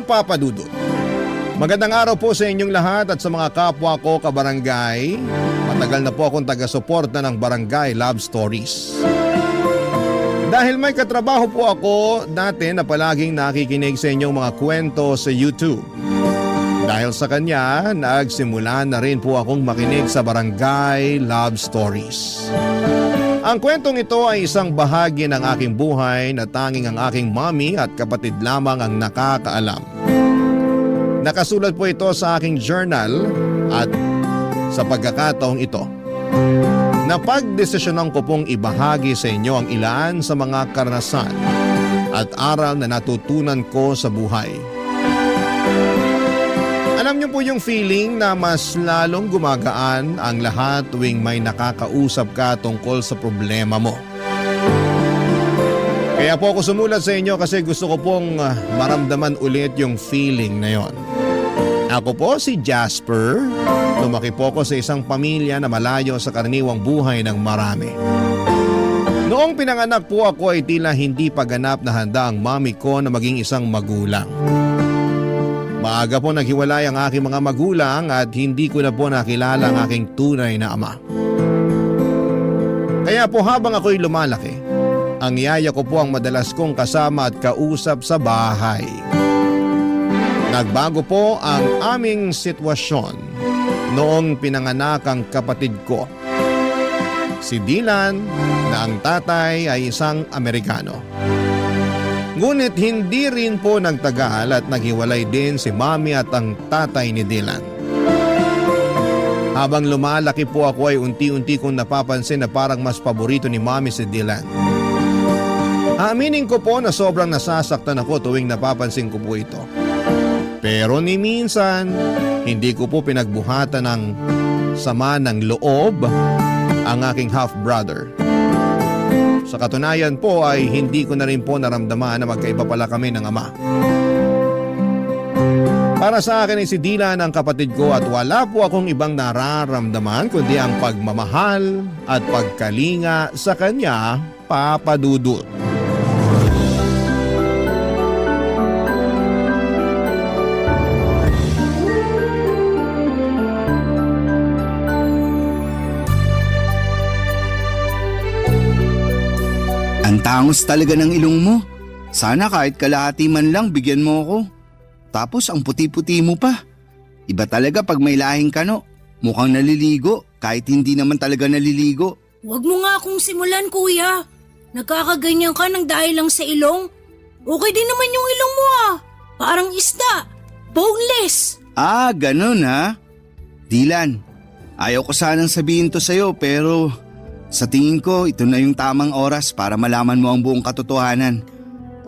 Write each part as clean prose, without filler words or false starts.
Papa Dudut. Magandang araw po sa inyong lahat at sa mga kapwa ko kabarangay. Matagal na po akong taga-suporta ng Barangay Love Stories. Dahil may katrabaho po ako dati na palaging nakikinig sa inyong mga kwento sa YouTube. Dahil sa kanya, nagsimula na rin po akong makinig sa Barangay Love Stories. Ang kwentong ito ay isang bahagi ng aking buhay na tanging ang aking mommy at kapatid lamang ang nakakaalam. Nakasulat po ito sa aking journal at sa pagkakataong ito, napagdesisyonan ko pong ibahagi sa inyo ang ilan sa mga karanasan at aral na natutunan ko sa buhay. Alam niyo po yung feeling na mas lalong gumagaan ang lahat tuwing may nakakausap ka tungkol sa problema mo. Kaya po ako sumulat sa inyo kasi gusto ko pong maramdaman ulit yung feeling na yon. Ako po si Jasper. Lumaki po ako sa isang pamilya na malayo sa karaniwang buhay ng marami. Noong pinanganak po ako ay tila hindi pa ganap na handa ang mami ko na maging isang magulang. Maaga po naghiwalay ang aking mga magulang at hindi ko na po nakilala ang aking tunay na ama. Kaya po habang ako'y lumalaki, ang yaya ko po ang madalas kong kasama at kausap sa bahay. Nagbago po ang aming sitwasyon noong pinanganak ang kapatid ko, si Dylan, na ang tatay ay isang Amerikano. Ngunit hindi rin po nagtagal at naghiwalay din si mami at ang tatay ni Dylan. Habang lumalaki po ako ay unti-unti kong napapansin na parang mas paborito ni mami si Dylan. Aaminin ko po na sobrang nasasaktan ako tuwing napapansin ko po ito. Pero ni minsan, hindi ko po pinagbuhatan ng sama ng loob ang aking half-brother. Sa katunayan po ay hindi ko na rin po naramdaman na magkaiba pala kami ng ama. Para sa akin ay si Dylan ang kapatid ko at wala po akong ibang nararamdaman kundi ang pagmamahal at pagkalinga sa kanya, Papa Dudut. Ang tangos talaga ng ilong mo. Sana kahit kalahati man lang bigyan mo ako. Tapos ang puti-puti mo pa. Iba talaga pag may lahing kano. Mukhang naliligo kahit hindi naman talaga naliligo. Huwag mo nga akong simulan, kuya. Nagkakaganyan ka ng dahil lang sa ilong. Okay din naman yung ilong mo ah. Parang isda. Boneless. Ah, ganun ha? Dylan, ayaw ko sanang sabihin to sa'yo pero sa tingin ko ito na yung tamang oras para malaman mo ang buong katotohanan.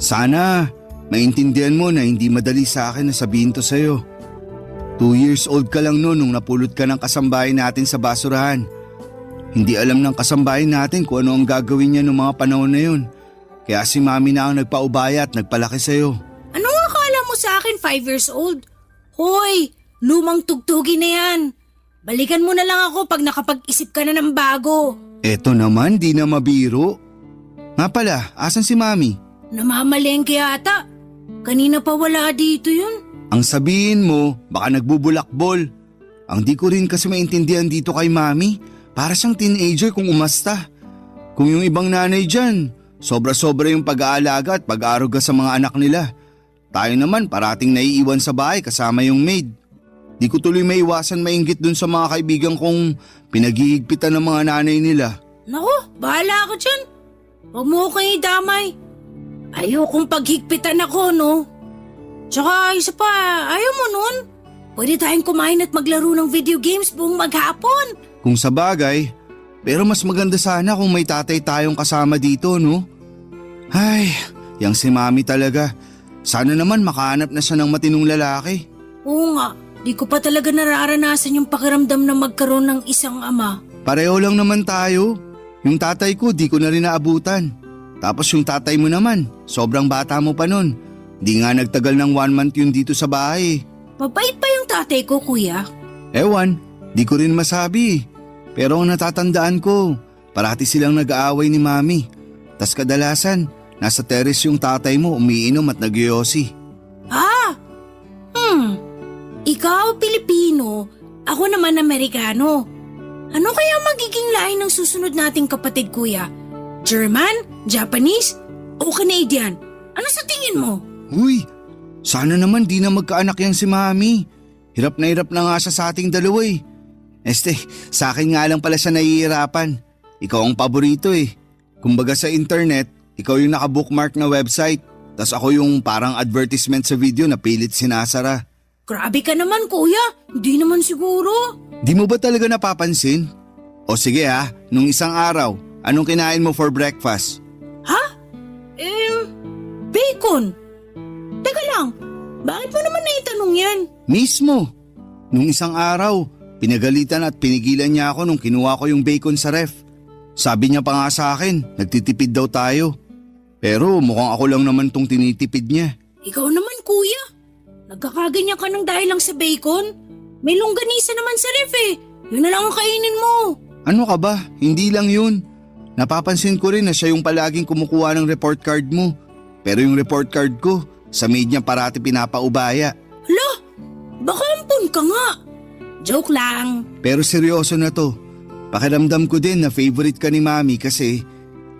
Sana maintindihan mo na hindi madali sa akin na sabihin to sa'yo. 2 years old ka lang noon nung napulot ka ng kasambahay natin sa basurahan. Hindi alam ng kasambahay natin kung ano ang gagawin niya noong mga panahon na yun. Kaya si mami na ang nagpaubaya at nagpalaki sa'yo. Ano nga akala mo sa akin 5 years old? Hoy, lumang tugtugi na yan. Balikan mo na lang ako pag nakapag-isip ka na ng bago. Eto naman, di na mabiro. Nga pala, asan si mami? Namamalengke ata. Kanina pa wala dito yun. Ang sabihin mo, baka nagbubulakbol. Ang di ko rin kasi maintindihan dito kay mami. Para siyang teenager kung umasta. Kung yung ibang nanay dyan, sobra-sobra yung pag-aalaga at pag-aaruga sa mga anak nila. Tayo naman parating naiiwan sa bahay kasama yung maid. Di ko tuloy maiwasan mainggit dun sa mga kaibigan kong pinag-iigpitan ng mga nanay nila. Naku, bahala ka dyan. Huwag mo kayo damay. Ayokong paghigpitan ako, no? Tsaka isa pa, ayaw mo nun? Pwede tayong kumain at maglaro ng video games buong maghapon. Kung sa bagay, pero mas maganda sana kung may tatay tayong kasama dito, no? Ay, yang si mami talaga. Sana naman makahanap na siya ng matinong lalaki. Oo nga. Di ko pa talaga nararanasan yung pakiramdam na magkaroon ng isang ama. Pareho lang naman tayo. Yung tatay ko di ko na rin naabutan. Tapos yung tatay mo naman, sobrang bata mo pa nun. Di nga nagtagal ng 1 month yun dito sa bahay. Mabait pa yung tatay ko, kuya. Ewan, di ko rin masabi. Pero ang natatandaan ko, parati silang nag-aaway ni mami. Tas kadalasan, nasa terrace yung tatay mo umiinom at nagyoyosi. Ah, Ako naman Amerikano. Ano kaya magiging lahi ng susunod nating kapatid, kuya? German? Japanese? O Canadian? Ano sa tingin mo? Uy, sana naman di na magkaanak yan si Mami. Hirap na nga siya sa ating dalawa eh. Sa akin nga lang pala siya nahihirapan. Ikaw ang paborito eh. Kumbaga sa internet, ikaw yung nakabookmark na website. Tas ako yung parang advertisement sa video na pilit sinasara. Grabe ka naman, kuya. Hindi naman siguro. Di mo ba talaga napapansin? O sige ha, nung isang araw, anong kinain mo for breakfast? Bacon. Teka lang, bakit mo naman naitanong yan? Mismo. Nung isang araw, pinagalitan at pinigilan niya ako nung kinuha ko yung bacon sa ref. Sabi niya pa nga sa akin, nagtitipid daw tayo. Pero mukhang ako lang naman tong tinitipid niya. Ikaw naman, kuya. Nagkakaganyan ka ng dahil lang sa bacon. May longganisa naman sa ref eh. Yun na lang ang kainin mo. Ano ka ba? Hindi lang yun. Napapansin ko rin na siya yung palaging kumukuha ng report card mo. Pero yung report card ko, sa maid niya parati pinapaubaya. Hala, baka ampun ka nga. Joke lang. Pero seryoso na to. Pakiramdam ko din na favorite ka ni Mami kasi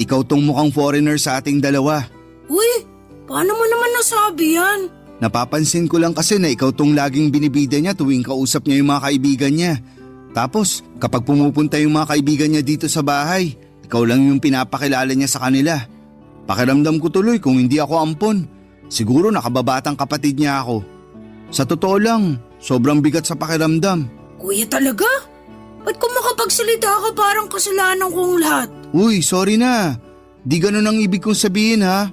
ikaw tong mukhang foreigner sa ating dalawa. Uy, paano mo naman nasabi yan? Napapansin ko lang kasi na ikaw tong laging binibida niya tuwing kausap niya yung mga kaibigan niya. Tapos kapag pumupunta yung mga kaibigan niya dito sa bahay, ikaw lang yung pinapakilala niya sa kanila. Pakiramdam ko tuloy kung hindi ako ampon. Siguro nakababatang kapatid niya ako. Sa totoo lang, sobrang bigat sa pakiramdam. Kuya talaga? Ba't kung makapagsalita ka parang kasalanan kong lahat? Uy, sorry na. Di ganun ang ibig kong sabihin ha.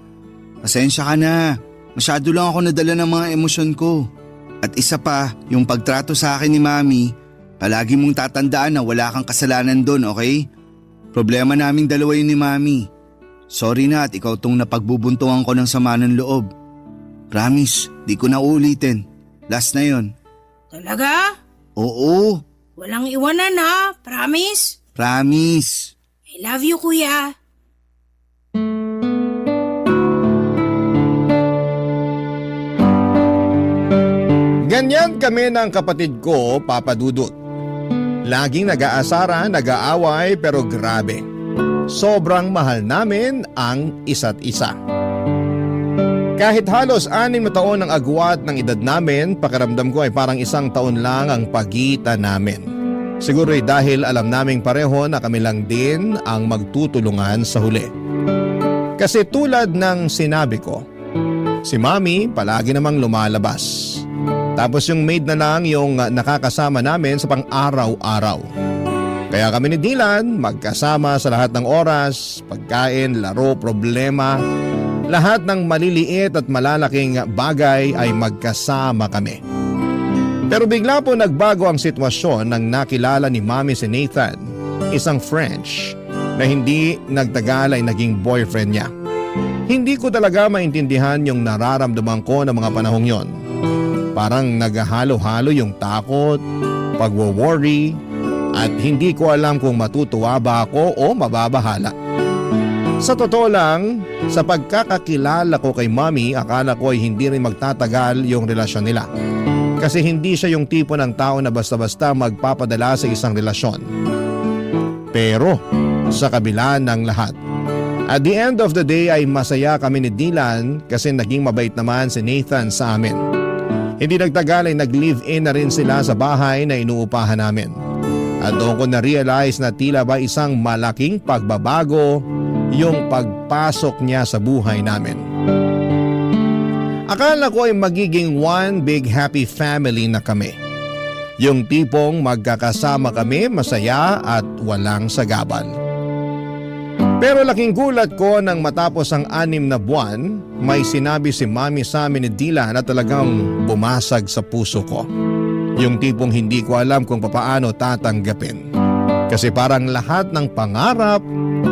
Pasensya ka na. Masyado lang ako nadala ng mga emosyon ko. At isa pa, yung pagtrato sa akin ni Mami, palagi mong tatandaan na wala kang kasalanan doon, okay? Problema naming dalawa yun ni Mami. Sorry na at ikaw tong napagbubuntungan ko ng sama ng loob. Promise, di ko na ulitin. Last na yon. Talaga? Oo, Walang iwanan ha? Promise? promise. I love you, kuya. Ganyan kami ng kapatid ko, Papa Dudut. Laging nag-aasara, nag-aaway pero grabe. Sobrang mahal namin ang isa't isa. Kahit halos 6 na taon ang agwat ng edad namin, pakiramdam ko ay parang 1 taon lang ang pagitan namin. Siguro ay dahil alam naming pareho na kami lang din ang magtutulungan sa huli. Kasi tulad ng sinabi ko, si Mami palagi namang lumalabas. Tapos yung maid na lang yung nakakasama namin sa pang-araw-araw. Kaya kami ni Dylan magkasama sa lahat ng oras, pagkain, laro, problema. Lahat ng maliliit at malalaking bagay ay magkasama kami. Pero bigla po nagbago ang sitwasyon nang nakilala ni Mami si Nathan, isang French na hindi nagtagal ay naging boyfriend niya. Hindi ko talaga maintindihan yung nararamdaman ko ng mga panahong yon. Parang naghahalo-halo yung takot, pagwo-worry, at hindi ko alam kung matutuwa ba ako o mababahala. Sa totoo lang, sa pagkakakilala ko kay Mami, akala ko ay hindi rin magtatagal yung relasyon nila. Kasi hindi siya yung tipo ng tao na basta-basta magpapadala sa isang relasyon. Pero sa kabila ng lahat, at the end of the day ay masaya kami ni Dylan kasi naging mabait naman si Nathan sa amin. Hindi nagtagal ay nag-live-in na rin sila sa bahay na inuupahan namin. At doon ko na-realize na tila ba isang malaking pagbabago yung pagpasok niya sa buhay namin. Akala ko ay magiging one big happy family na kami. Yung tipong magkakasama kami masaya at walang sagabal. Pero laking gulat ko nang matapos ang 6 na buwan, may sinabi si Mami sa amin ni Dylan na talagang bumasag sa puso ko. Yung tipong hindi ko alam kung papaano tatanggapin. Kasi parang lahat ng pangarap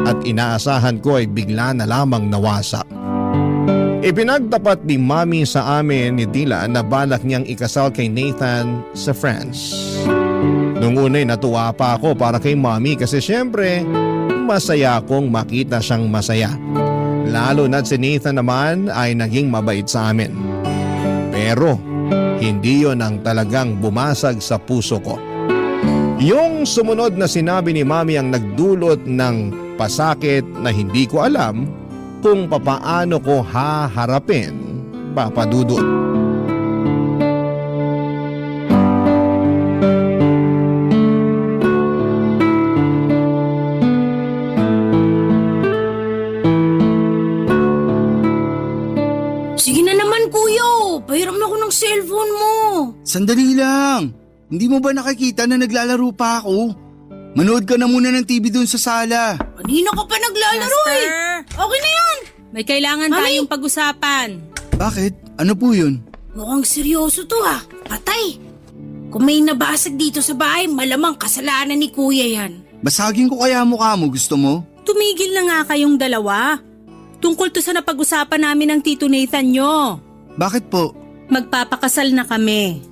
at inaasahan ko ay bigla na lamang nawasak. Ipinagtapat ni Mami sa amin ni Dylan na balak niyang ikasal kay Nathan sa France. Nung una'y natuwa pa ako para kay Mami kasi syempre masaya akong makita siyang masaya. Lalo na't si Nathan naman ay naging mabait sa amin. Pero hindi yon ang talagang bumasag sa puso ko. Yung sumunod na sinabi ni Mami ang nagdulot ng pasakit na hindi ko alam kung papaano ko haharapin, Papa Dudut. Sige na naman kuya, pahiram na ako ng cellphone mo. Sandali lang. Hindi mo ba nakikita na naglalaro pa ako? Manood ka na muna ng TV doon sa sala. Kanina ka pa naglalaro eh. Okay na yan. May kailangan Mami! tayong pag-usapan. Bakit? Ano po yun? Mukhang seryoso to ah. Patay. Kung may nabasag dito sa bahay, malamang kasalanan ni kuya yan. Basagin ko kaya mukha mo, gusto mo? Tumigil na nga kayong dalawa. Tungkol to sa napag-usapan namin ng Tito Nathan nyo. Bakit po? Magpapakasal na kami.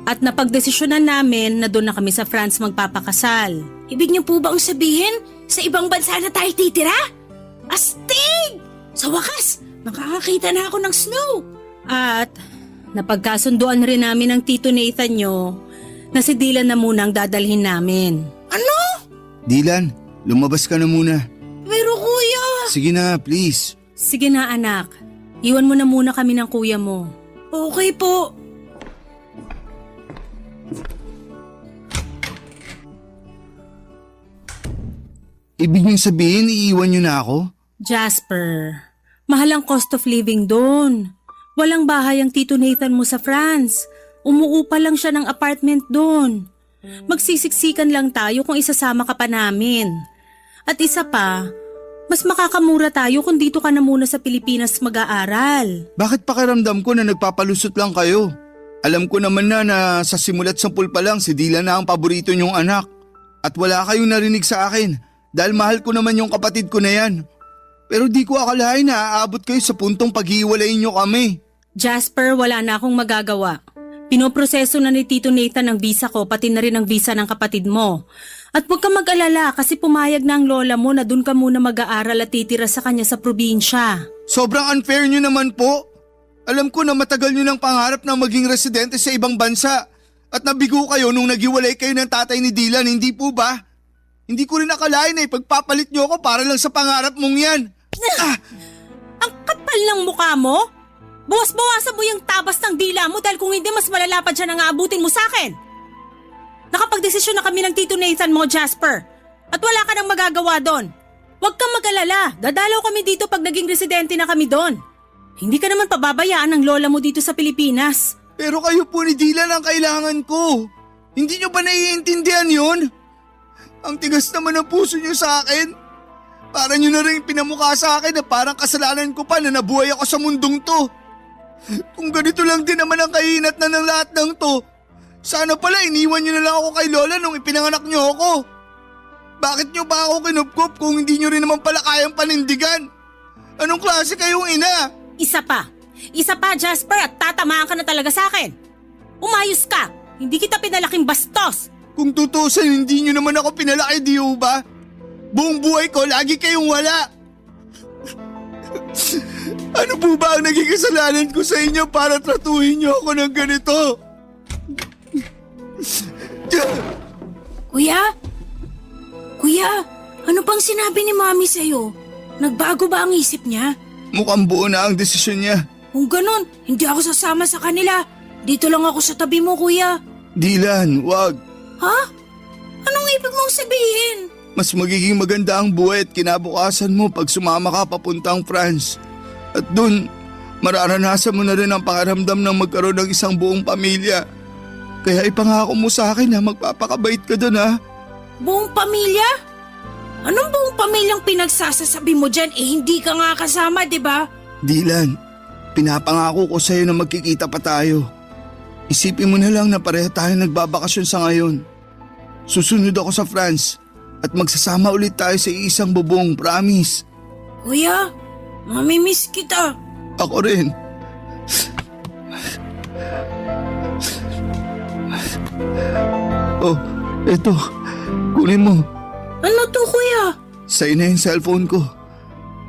At napagdesisyonan namin na doon na kami sa France magpapakasal. Ibig niyo po bang sabihin, sa ibang bansa na tayo titira? Astig! Sa wakas, makakakita na ako ng snow. At napagkasunduan rin namin ng Tito Nathan nyo na si Dylan na muna ang dadalhin namin. Ano? Dylan, lumabas ka na muna. Pero kuya... Sige na, please. Sige na anak, iwan mo na muna kami ng kuya mo. Okay po. Ibig niyong sabihin, iiwan niyo na ako? Jasper, mahal ang cost of living doon. Walang bahay ang Tito Nathan mo sa France. Umuupa lang siya ng apartment doon. Magsisiksikan lang tayo kung isasama ka pa namin. At isa pa, mas makakamura tayo kung dito ka na muna sa Pilipinas mag-aaral. Bakit pakiramdam ko na nagpapalusot lang kayo? Alam ko naman na sa simulat sampul pa lang si Dylan na ang paborito niyong anak. At wala kayong narinig sa akin dahil mahal ko naman yung kapatid ko na yan. Pero di ko akalain na aabot kayo sa puntong paghiwalayin niyo kami. Jasper, wala na akong magagawa. Pinoproseso na ni Tito Nathan ang visa ko pati na rin ang visa ng kapatid mo. At huwag kang mag-alala kasi pumayag na ang lola mo na dun ka muna mag-aaral at titira sa kanya sa probinsya. Sobrang unfair niyo naman po. Alam ko na matagal niyo ng pangarap na maging residente sa ibang bansa. At nabigo kayo nung naghiwalay kayo ng tatay ni Dylan, hindi po ba? Hindi ko rin akalain na ipagpapalit niyo ako para lang sa pangarap mong yan. Ang kapal ng mukha mo? Bawas-bawasan mo yung tabas ng dila mo dahil kung hindi mas malalapad siya nang aabutin mo sa akin. Nakapagdesisyon na kami ng Tito Nathan mo, Jasper. At wala ka nang magagawa doon. Huwag kang mag-alala. Dadalaw kami dito pag naging residente na kami doon. Hindi ka naman pababayaan ng lola mo dito sa Pilipinas. Pero kayo po ni Dylan ang kailangan ko. Hindi niyo ba naiintindihan yun? Ang tigas naman ng puso niyo sa akin. Para niyo na rin pinamukha sa akin na parang kasalanan ko pa na nabuhay ako sa mundong to. Kung ganito lang din naman ang kahinat na ng lahat ng to, sana pala iniwan niyo na lang ako kay Lola nung ipinanganak niyo ako. Bakit niyo ba ako kinupkup kung hindi niyo rin naman pala kayang panindigan? Anong klase kayong ina? Isa pa, Jasper, at tatamaan ka na talaga sa akin. Umayos ka. Hindi kita pinalaking bastos. Kung tutusin, hindi niyo naman ako pinalaki, di ba? Buong buhay ko, lagi kayong wala. Ano po ba ang naging kasalanan ko sa inyo para tratuhin niyo ako ng ganito? Kuya? Kuya, ano pang sinabi ni Mami sa'yo? Nagbago ba ang isip niya? Mukhang buo na ang desisyon niya. Kung ganun, hindi ako sasama sa kanila. Dito lang ako sa tabi mo, kuya. Dylan, wag. Ha? Anong ibig mong sabihin? Mas magiging maganda ang buhay at kinabukasan mo pag sumama ka papuntang France. At dun, mararanasan mo na rin ang pakiramdam ng magkaroon ng isang buong pamilya. Kaya ipangako mo sa akin na magpapakabait ka dun, ha? Buong pamilya? Anong buong pamilyang pinagsasasabi mo dyan? Hindi ka nga kasama, di ba? Dylan, pinapangako ko sa'yo na magkikita pa tayo. Isipin mo na lang na pareho tayo nagbabakasyon sa ngayon. Susunod ako sa France at magsasama ulit tayo sa isang bubong, promise. Kuya, mamimiss kita. Ako rin. Oh, eto. Kunin mo. Ano to, kuya? Sa'yo na yung cellphone ko.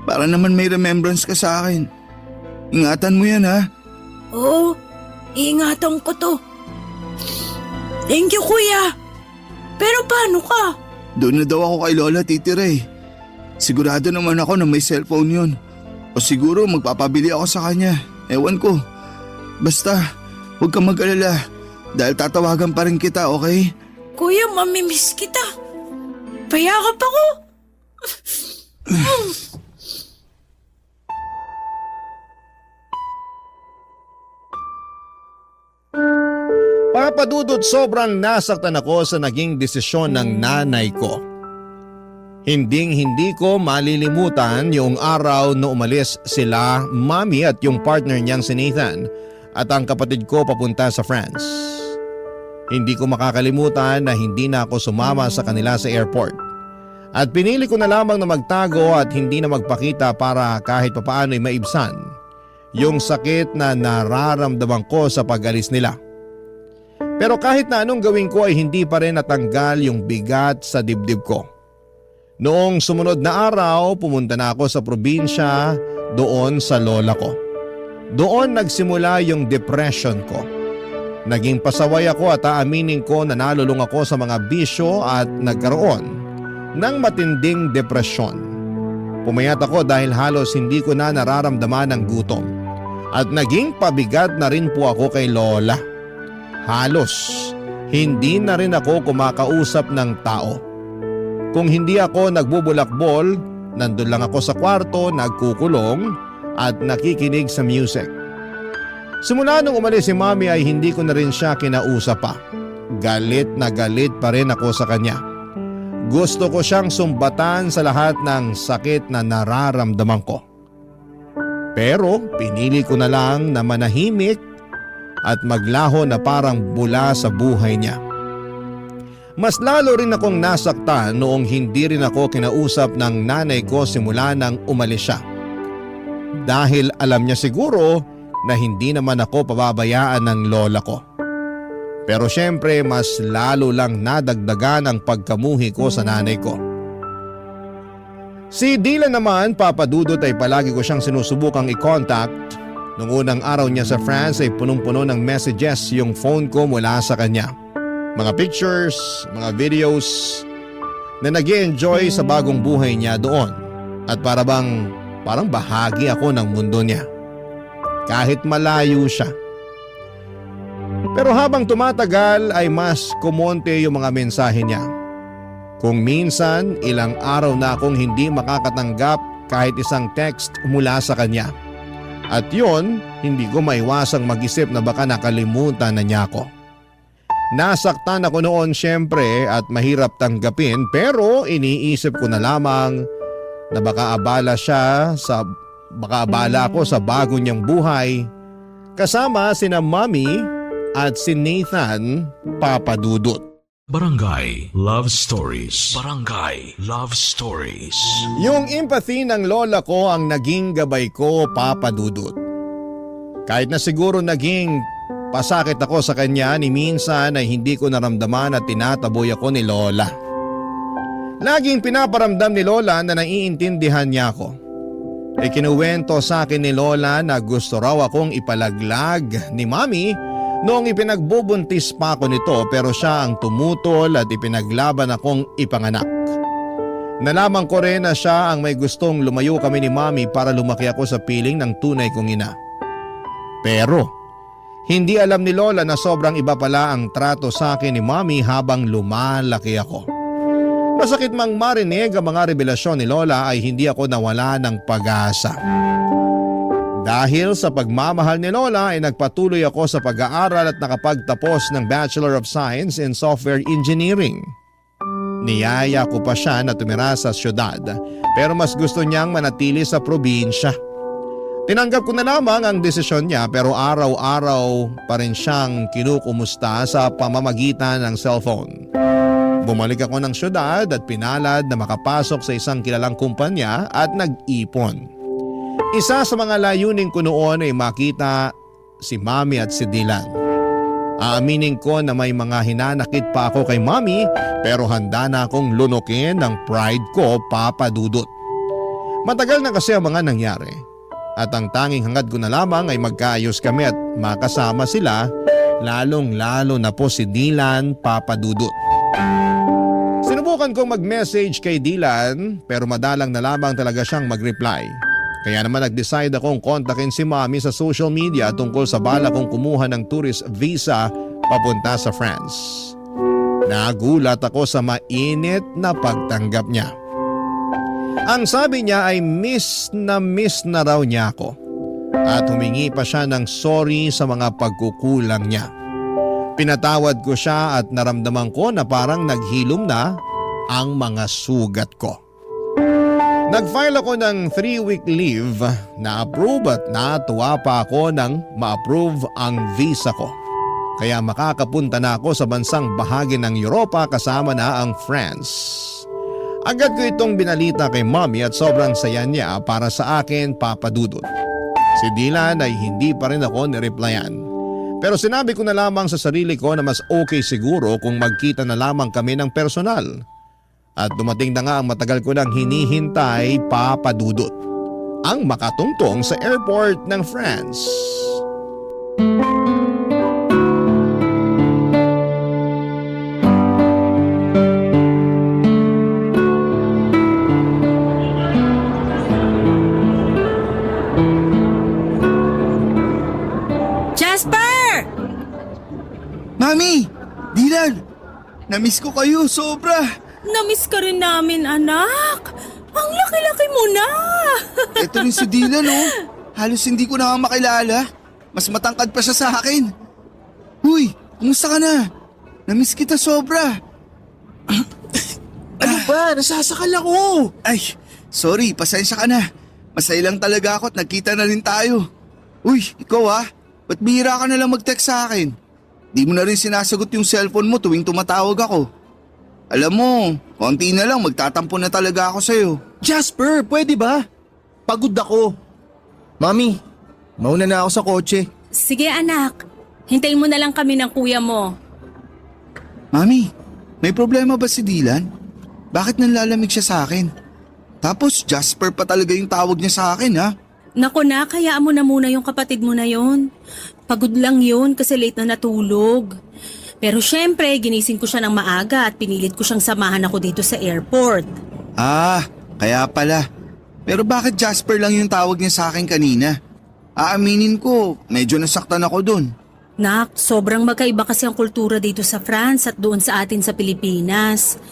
Para naman may remembrance ka sa akin. Ingatan mo yan, ha? Oo, iingatan ko to. Thank you, kuya. Pero paano ka? Doon na daw ako kay Lola titira eh. Sigurado naman ako na may cellphone yun. O siguro magpapabili ako sa kanya. Ewan ko. Basta, huwag kang mag-alala. Dahil tatawagan pa rin kita, okay? Kuya, mamimiss kita. Payakap ako. Papadudot, sobrang nasaktan ako sa naging desisyon ng nanay ko. Hindi ko malilimutan yung araw na umalis sila, Mami at yung partner niyang si Nathan at ang kapatid ko papunta sa France. Hindi ko makakalimutan na hindi na ako sumama sa kanila sa airport. At pinili ko na lamang na magtago at hindi na magpakita para kahit papaano ay maibsan yung sakit na nararamdaman ko sa pag-alis nila. Pero kahit na anong gawin ko ay hindi pa rin natanggal yung bigat sa dibdib ko. Noong sumunod na araw, pumunta na ako sa probinsya doon sa lola ko. Doon nagsimula yung depression ko. Naging pasaway ako at aaminin ko na nalulung ako sa mga bisyo at nagkaroon ng matinding depresyon. Pumayat ako dahil halos hindi ko na nararamdaman ang gutom. At naging pabigat na rin po ako kay lola. Halos hindi na rin ako kumakausap ng tao. Kung hindi ako nagbubulakbol, nandun lang ako sa kwarto, nagkukulong at nakikinig sa music. Simula nung umalis si Mami ay hindi ko na rin siya kinausap pa. Galit na galit pa rin ako sa kanya. Gusto ko siyang sumbatan sa lahat ng sakit na nararamdaman ko. Pero pinili ko na lang na manahimik at maglaho na parang bula sa buhay niya. Mas lalo rin akong nasaktan noong hindi rin ako kinausap ng nanay ko simula nang umalis siya. Dahil alam niya siguro na hindi naman ako pababayaan ng lola ko. Pero syempre mas lalo lang nadagdagan ang pagkamuhi ko sa nanay ko. Si Dylan naman, papadudot, ay palagi ko siyang sinusubukang i-contact. Nung unang araw niya sa France ay punong-puno ng messages yung phone ko mula sa kanya. Mga pictures, mga videos na nag-i-enjoy sa bagong buhay niya doon. At parang bahagi ako ng mundo niya. Kahit malayo siya. Pero habang tumatagal ay mas kumonte yung mga mensahe niya. Kung minsan ilang araw na akong hindi makakatanggap kahit isang text mula sa kanya. At yun, hindi ko maiwasang mag-isip na baka nakalimutan na niya ako. Nasaktan ako noon syempre at mahirap tanggapin, pero iniisip ko na lamang na baka abala ako sa bago niyang buhay kasama sina Mami at si Nathan, papadudot. Barangay Love Stories. Barangay Love Stories. Yung empathy ng lola ko ang naging gabay ko, papadudot. Kahit na siguro naging pasakit ako sa kanya, ni minsan ay hindi ko naramdaman at tinataboy ako ni lola. Laging pinaparamdam ni lola na naiintindihan niya ako. Ikinuwento sa akin ni lola na gusto raw akong ipalaglag ni Mami noong ipinagbubuntis pa ako nito, pero siya ang tumutol at ipinaglaban akong ipanganak. Nalaman ko rin na siya ang may gustong lumayo kami ni Mami para lumaki ako sa piling ng tunay kong ina. Pero hindi alam ni lola na sobrang iba pala ang trato sa akin ni Mami habang lumalaki ako. Masakit mang marinig ang mga revelasyon ni lola ay hindi ako nawala ng pag-asa. Dahil sa pagmamahal ni lola ay nagpatuloy ako sa pag-aaral at nakapagtapos ng Bachelor of Science in Software Engineering. Niyaya ko pa siya na tumira sa syudad, pero mas gusto niyang manatili sa probinsya. Tinanggap ko na lamang ang desisyon niya, pero araw-araw pa rin siyang kinukumusta sa pamamagitan ng cellphone. Bumalik ako ng syudad at pinalad na makapasok sa isang kilalang kumpanya at nag-ipon. Isa sa mga layunin ko noon ay makita si Mami at si Dylan. Aaminin ko na may mga hinanakit pa ako kay Mami, pero handa na akong lunukin ng pride ko, papadudot. Matagal na kasi ang mga nangyari at ang tanging hangad ko na lamang ay magkaayos kami at makasama sila, lalong-lalo na po si Dylan, papadudot. Sinubukan kong mag-message kay Dylan pero madalang na lamang talaga siyang mag-reply. Kaya naman nag-decide akong kontakin si Mommy sa social media tungkol sa bala kong kumuha ng tourist visa papunta sa France. Nagulat ako sa mainit na pagtanggap niya. Ang sabi niya ay miss na raw niya ako at humingi pa siya ng sorry sa mga pagkukulang niya. Pinatawad ko siya at naramdaman ko na parang naghilom na ang mga sugat ko. Nag-file ako ng 3-week leave na approve at natuwa pa ako nang ma-approve ang visa ko. Kaya makakapunta na ako sa bansang bahagi ng Europa kasama na ang France. Agad ko itong binalita kay Mommy at sobrang saya niya para sa akin, Papa Dudut. Si Dylan ay hindi pa rin ako nireplyan. Pero sinabi ko na lamang sa sarili ko na mas okay siguro kung magkita na lamang kami ng personal. At dumating na nga ang matagal ko nang hinihintay, Papa Dudut. Ang makatungtong sa airport ng France. Jasper! Mami! Dylan! Namiss ko kayo, sobra! Namiss ka rin namin, anak. Ang laki-laki mo na. Ito rin si Dylan, oh. Halos hindi ko na nga makilala. Mas matangkad pa siya sa akin. Uy, kumusta ka na? Namiss kita sobra. Ano ba? Nasasakal ako! Ay, sorry, pasensya ka na. Masaya lang talaga ako at nagkita na rin tayo. Uy, ikaw ba't bihira ka na lang mag-text sa akin? Di mo na rin sinasagot yung cellphone mo tuwing tumatawag ako. Alam mo, konti na lang magtatampo na talaga ako sa'yo. Jasper, pwede ba? Pagod ako. Mami, mauna na ako sa kotse. Sige anak, hintayin mo na lang kami ng kuya mo. Mami, may problema ba si Dylan? Bakit nanlalamig siya sa akin? Tapos Jasper pa talaga yung tawag niya sa akin Naku na, kayaan mo na muna yung kapatid mo na yon. Pagod lang yun kasi late na natulog. Pero syempre, ginising ko siya ng maaga at pinilit ko siyang samahan ako dito sa airport. Kaya pala. Pero bakit Jasper lang yung tawag niya sa akin kanina? Aaminin ko, medyo nasaktan ako dun. Nak, sobrang magkaiba kasi ang kultura dito sa France at doon sa atin sa Pilipinas.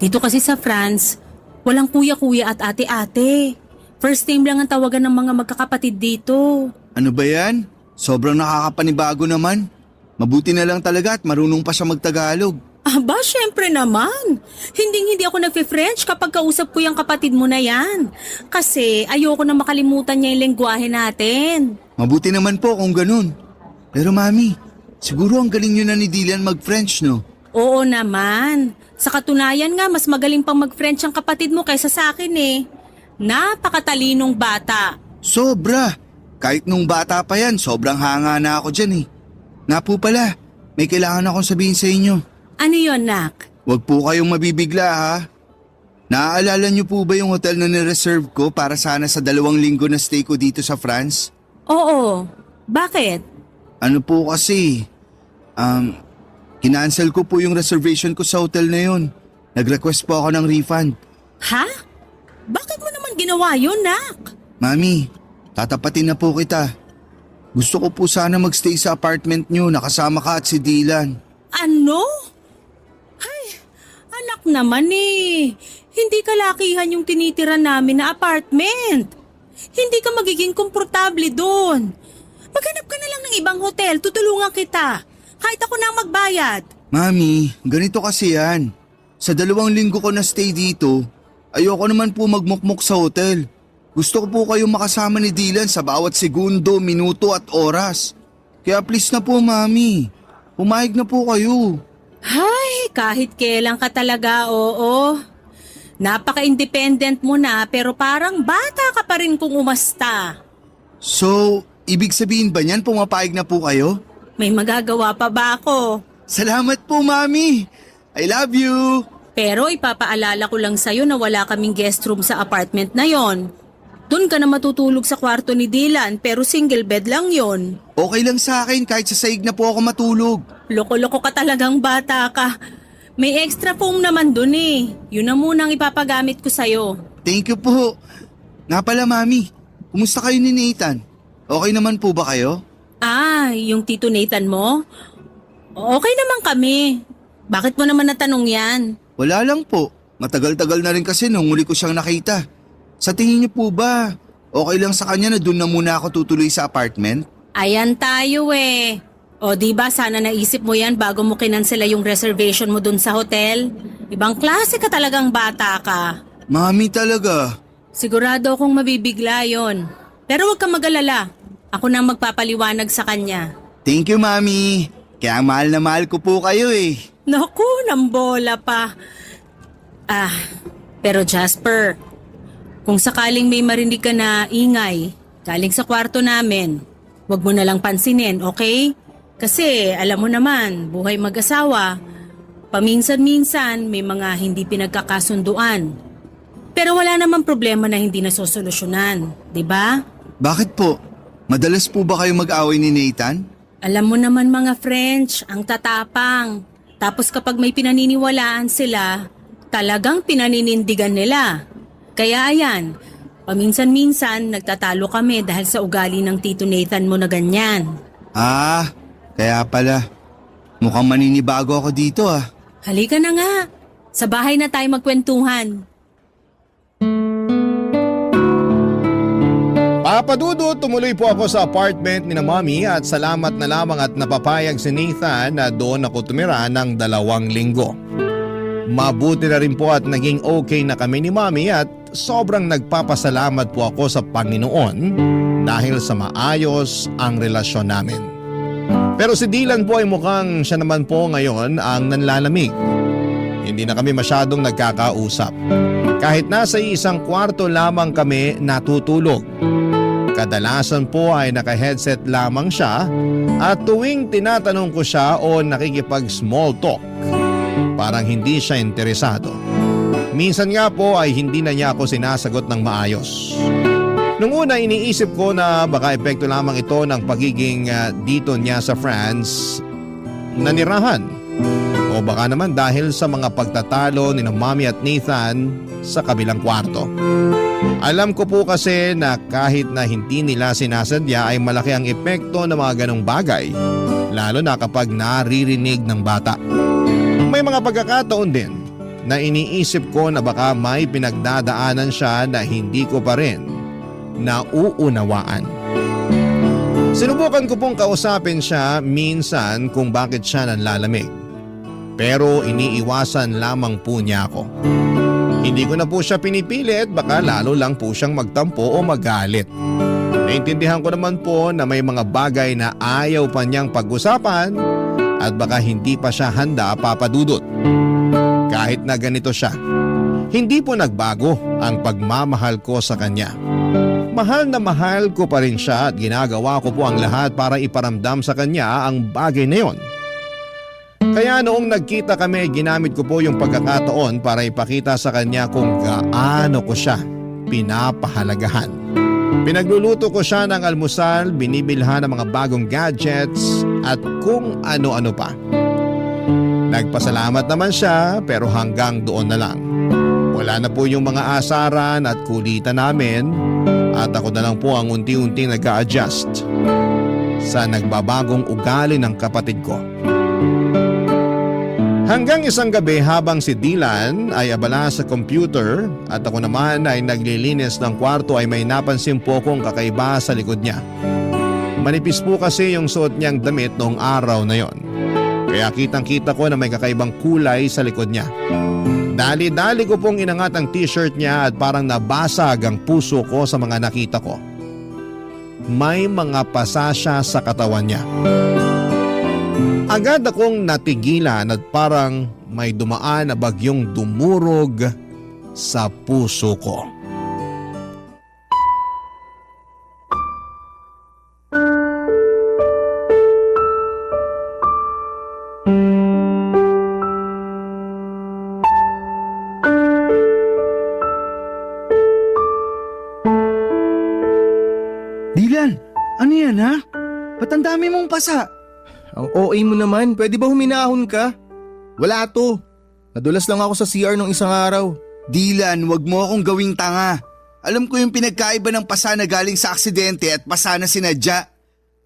Dito kasi sa France, walang kuya-kuya at ate-ate. First name lang ang tawagan ng mga magkakapatid dito. Ano ba yan? Sobrang nakakapanibago naman. Mabuti na lang talaga at marunong pa siya magtagalog. Aba, syempre naman. Hindi ako nagfe-French kapag kausap ko yung kapatid mo na yan. Kasi ayoko na makalimutan niya yung lengguwahe natin. Mabuti naman po kung ganun. Pero mami, siguro ang galing nyo na ni Dylan mag-French, no? Oo naman. Sa katunayan nga, mas magaling pang mag-French ang kapatid mo kaysa sa akin Napakatalinong bata. Sobra! Kahit nung bata pa yan, sobrang hanga na ako dyan Nga po pala, may kailangan akong sabihin sa inyo. Ano yon, Nak? Huwag po kayong mabibigla Naaalala niyo po ba yung hotel na nireserve ko para sana sa 2 linggo na stay ko dito sa France? Oo. Bakit? Ano po kasi, kinancel ko po yung reservation ko sa hotel na yun. Nag-request po ako ng refund. Ha? Bakit mo naman ginawa yun, Nak? Mami, tatapatin na po kita. Gusto ko po sana magstay sa apartment niyo nakasama ka at si Dylan. Ano? Ay, anak naman Hindi kalakihan yung tinitira namin na apartment. Hindi ka magiging komportable doon. Maghanap ka na lang ng ibang hotel, tutulungan kita. Kahit ako na ang magbayad. Mami, ganito kasi yan. Sa 2 linggo ko na stay dito, ayoko naman po magmukmuk sa hotel. Gusto ko po kayong makasama ni Dylan sa bawat segundo, minuto at oras. Kaya please na po, Mami. Pumayag na po kayo. Ay, kahit kailan ka talaga, oo. Napaka-independent mo na pero parang bata ka pa rin kung umasta. So, ibig sabihin ba niyan pumapayag na po kayo? May magagawa pa ba ako? Salamat po, Mami. I love you. Pero ipapaalala ko lang sa'yo na wala kaming guest room sa apartment na yon. Doon ka na matutulog sa kwarto ni Dylan pero single bed lang yon. Okay lang sa akin kahit sa saig na po ako matulog. Loko-loko ka talagang bata ka. May extra foam naman dun eh. Yun na munang ipapagamit ko sa'yo. Thank you po. Nga pala, Mami. Kumusta kayo ni Nathan? Okay naman po ba kayo? Yung Tito Nathan mo? Okay naman kami. Bakit mo naman natanong yan? Wala lang po. Matagal-tagal na rin kasi nung huli ko siyang nakita. Sa tingin niyo po ba, okay lang sa kanya na doon na muna ako tutuloy sa apartment? Ayan tayo eh. O di ba sana naisip mo yan bago mo kinansela yung reservation mo dun sa hotel? Ibang klase ka talagang bata ka. Mami talaga. Sigurado akong mabibigla yon. Pero huwag kang mag-alala. Ako na magpapaliwanag sa kanya. Thank you, Mami. Kaya mahal na mahal ko po kayo eh. Naku, nambola pa. Pero Jasper, kung sakaling may marinig ka na ingay galing sa kwarto namin, huwag mo na lang pansinin, okay? Kasi alam mo naman, buhay mag-asawa, paminsan-minsan may mga hindi pinagkakasunduan. Pero wala namang problema na hindi nasosolusyonan, di ba? Bakit po? Madalas po ba kayo mag-away ni Nathan? Alam mo naman mga French, ang tatapang. Tapos kapag may pinaniniwalaan sila, talagang pinaninindigan nila. Kaya ayan, paminsan-minsan nagtatalo kami dahil sa ugali ng Tito Nathan mo na ganyan. Kaya pala. Mukhang maninibago ako dito ah. Halika na nga, sa bahay na tayo magkwentuhan. Papadudot, tumuloy po ako sa apartment ni na Mommy at salamat na lamang at napapayag si Nathan na doon ako tumira ng 2 linggo. Mabuti na rin po at naging okay na kami ni Mommy at sobrang nagpapasalamat po ako sa Panginoon dahil sa maayos ang relasyon namin. Pero si Dylan po ay mukhang siya naman po ngayon ang nanlalamig. Hindi na kami masyadong nagkakausap. Kahit nasa isang kwarto lamang kami natutulog. Kadalasan po ay naka-headset lamang siya at tuwing tinatanong ko siya o nakikipag-small talk, parang hindi siya interesado. Minsan nga po ay hindi na niya ako sinasagot ng maayos. Nung una iniisip ko na baka epekto lamang ito ng pagiging dito niya sa France nanirahan. O baka naman dahil sa mga pagtatalo ni Mommy at Nathan sa kabilang kwarto. Alam ko po kasi na kahit na hindi nila sinasadya ay malaki ang epekto ng mga ganong bagay, lalo na kapag naririnig ng bata. May mga pagkakataon din na iniisip ko na baka may pinagdadaanan siya na hindi ko pa rin nauunawaan. Sinubukan ko pong kausapin siya minsan kung bakit siya nanlalamig. Pero iniiwasan lamang po niya ako. Hindi ko na po siya pinipilit, baka lalo lang po siyang magtampo o magalit. Naintindihan ko naman po na may mga bagay na ayaw pa niyang pag-usapan at baka hindi pa siya handa papadudot. Kahit na ganito siya, hindi po nagbago ang pagmamahal ko sa kanya. Mahal na mahal ko pa rin siya at ginagawa ko po ang lahat para iparamdam sa kanya ang bagay na yon. Kaya noong nagkita kami, ginamit ko po yung pagkakataon para ipakita sa kanya kung gaano ko siya pinapahalagahan. Pinagluluto ko siya ng almusal, binibilhan ng mga bagong gadgets at kung ano-ano pa. Nagpasalamat naman siya pero hanggang doon na lang. Wala na po yung mga asaran at kulitan namin at ako na lang po ang unti-unting nag-a-adjust sa nagbabagong ugali ng kapatid ko. Hanggang isang gabi habang si Dylan ay abala sa computer at ako naman ay naglilinis ng kwarto ay may napansin po kong kakaiba sa likod niya. Manipis po kasi yung suot niyang damit noong araw na yon. Kaya kitang-kita ko na may kakaibang kulay sa likod niya. Dali-dali ko pong inangat ang t-shirt niya at parang nabasag ang puso ko sa mga nakita ko. May mga pasa siya sa katawan niya. Agad akong natigilan at parang may dumaan na bagyong dumurog sa puso ko. Dylan, ano yan ha? Ba't ang dami mong pasa? Ang OA mo naman, pwede ba huminahon ka? Wala to. Nadulas lang ako sa CR nung isang araw. Dylan, wag mo akong gawing tanga. Alam ko yung pinagkaiba ng pasa na galing sa aksidente at pasa na sinadya.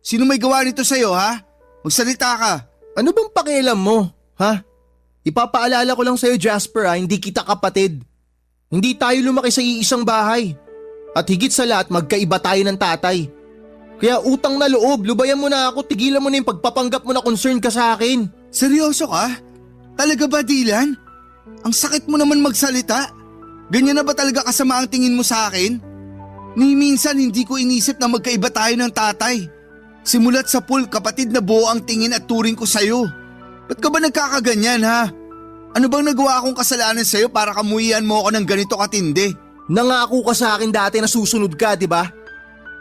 Sino may gawa nito sa'yo, ha? Magsalita ka. Ano bang pakialam mo, ha? Ipapaalala ko lang sa'yo, Jasper, hindi kita kapatid. Hindi tayo lumaki sa iisang bahay. At higit sa lahat, magkaiba tayo ng tatay. Kaya utang na loob, lubayan mo na ako, tigilan mo na yung pagpapanggap mo na concern ka sa akin. Seryoso ka? Talaga ba, Dylan? Ang sakit mo naman magsalita. Ganyan na ba talaga kasama ang tingin mo sa akin? Ni minsan hindi ko inisip na magkaiba tayo ng tatay. Simulat sa pool, kapatid na buo ang tingin at turing ko sa'yo. Ba't ka ba nagkakaganyan, ha? Ano bang nagawa akong kasalanan sa'yo para kamuhian mo ako ng ganito katindi? Nangako ka sa akin dati na susunod ka, di ba?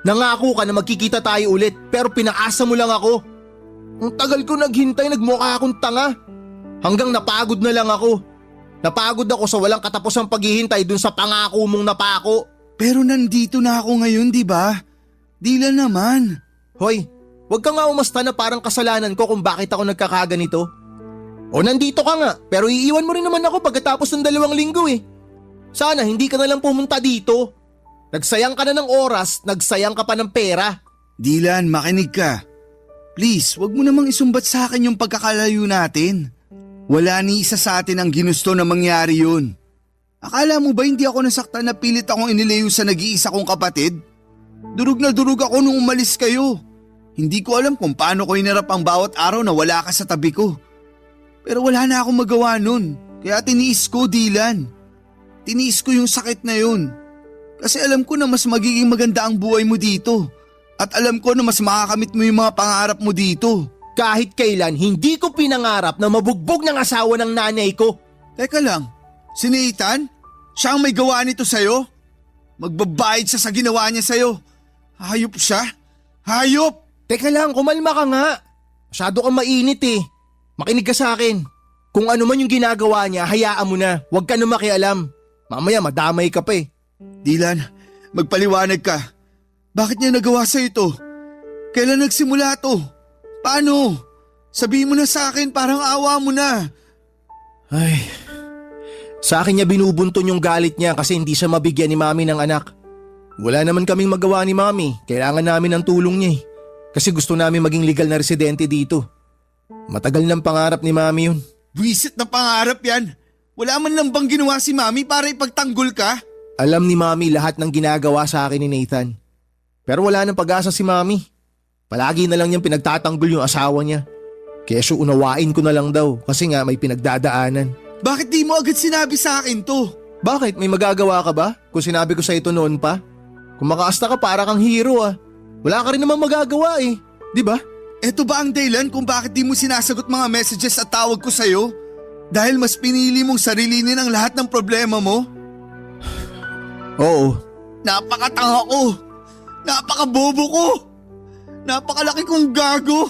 Nangako ka na magkikita tayo ulit pero pinaasa mo lang ako. Ang tagal ko naghintay, nagmukha akong tanga. Hanggang napagod na lang ako. Napagod ako sa walang katapusang paghihintay dun sa pangako mong napako. Pero nandito na ako ngayon, di ba? Dylan naman. Hoy, wag ka nga umasta na parang kasalanan ko kung bakit ako nagkakaganito. O nandito ka nga, pero iiwan mo rin naman ako pagkatapos ng 2 linggo eh. Sana hindi ka na lang pumunta dito. Nagsayang ka na ng oras, nagsayang ka pa ng pera. Dylan, makinig ka. Please, wag mo namang isumbat sa akin yung pagkakalayo natin. Wala ni isa sa atin ang ginusto na mangyari yun. Akala mo ba hindi ako nasaktan na pilit akong inilayo sa nag-iisa kong kapatid? Durog na durog ako nung umalis kayo. Hindi ko alam kung paano ko hinarap ang bawat araw na wala ka sa tabi ko. Pero wala na akong magawa nun. Kaya tiniis ko, Dylan. Tiniis ko yung sakit na yun. Kasi alam ko na mas magiging maganda ang buhay mo dito. At alam ko na mas makakamit mo yung mga pangarap mo dito. Kahit kailan, hindi ko pinangarap na mabugbog ng asawa ng nanay ko. Teka lang, si Nathan? Siya ang may gawa nito sa'yo? Magbabayad siya sa ginawa niya sa'yo. Hayop siya? Hayop! Teka lang, kumalma ka nga. Masyado kang mainit eh. Makinig ka sa akin. Kung ano man yung ginagawa niya, hayaan mo na. Huwag ka na makialam. Mamaya madamay ka pa eh. Dylan, magpaliwanag ka. Bakit niya nagawa sa'yo ito? Kailan nagsimula to? Paano? Sabihin mo na sa akin, parang awa mo na. Ay, sa akin niya binubunton yung galit niya kasi hindi siya mabigyan ni Mami ng anak. Wala naman kaming magawa ni Mami. Kailangan namin ng tulong niya eh. Kasi gusto namin maging legal na residente dito. Matagal ng pangarap ni Mami yun. Buwisit na pangarap yan. Wala man lang bang ginawa si Mami para ipagtanggol ka? Alam ni Mami lahat ng ginagawa sa akin ni Nathan. Pero wala nang pag-asa si Mami. Palagi na lang niyang pinagtatanggol yung asawa niya. Kesyo unawain ko na lang daw kasi nga may pinagdadaanan. Bakit di mo agad sinabi sa akin to? Bakit? May magagawa ka ba? Kung sinabi ko sa ito noon pa? Kung makaasta ka para kang hero ah. Wala ka rin namang magagawa eh. Di ba? Eto ba ang dahilan kung bakit di mo sinasagot mga messages at tawag ko sa'yo? Dahil mas pinili mong sarilinin ang lahat ng problema mo? Oo. Napakatanga ko! Napakabobo ko! Napakalaki kong gago!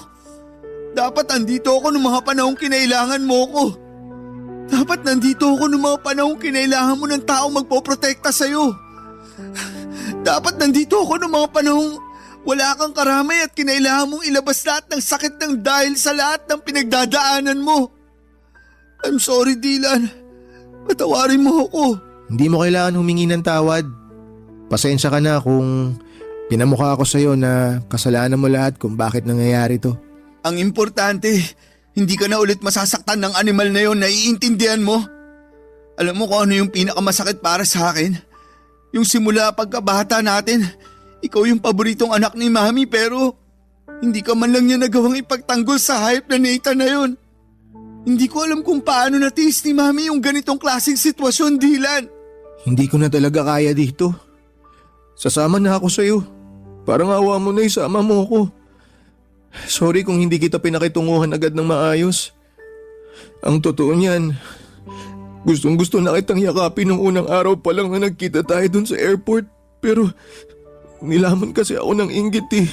Dapat andito ako noong mga panahong kinailangan mo ko. Dapat nandito ako noong mga panahong kinailangan mo ng taong magpoprotekta sa'yo. Dapat nandito ako noong mga panahong wala kang karamay at kinailangan mong ilabas lahat ng sakit ng dahil sa lahat ng pinagdadaanan mo. I'm sorry, Dylan. Patawarin mo ako. Hindi mo kailangan humingi ng tawad. Pasensya ka na kung pinamukha ako sa'yo na kasalanan mo lahat kung bakit nangyayari to. Ang importante, hindi ka na ulit masasaktan ng animal na yon, naiintindihan mo? Alam mo kung ano yung pinakamasakit para sa akin? Yung simula pagkabata natin, ikaw yung paboritong anak ni Mami pero hindi ka man lang niya nagawang ipagtanggol sa hype na Nathan na yon. Hindi ko alam kung paano natiis ni Mami yung ganitong klaseng sitwasyon, Dylan. Hindi ko na talaga kaya dito. Sasama na ako sa'yo. Parang awa mo na isama mo ko. Sorry kung hindi kita pinakitunguhan agad ng maayos. Ang totoo niyan, gustong gusto na kitang yakapin nung unang araw pa lang na nagkita tayo dun sa airport. Pero nilamon kasi ako ng inggit eh.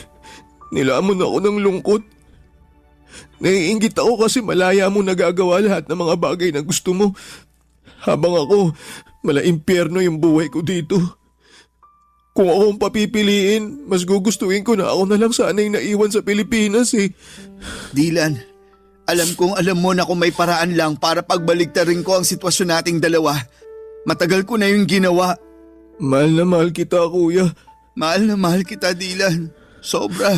Nilamon ako ng lungkot. Naiinggit ako kasi malaya mo nagagawa lahat ng mga bagay na gusto mo. Habang ako, mala-impyerno yung buhay ko dito. Kung ako ang papipiliin, mas gugustuhin ko na ako na lang sana yung naiwan sa Pilipinas eh. Dylan, Alam kong alam mo na kung may paraan lang para pagbaligtarin ko ang sitwasyon nating dalawa. Matagal ko na yung ginawa. Mahal na mahal kita, kuya. Mahal na mahal kita, Dylan. Sobra.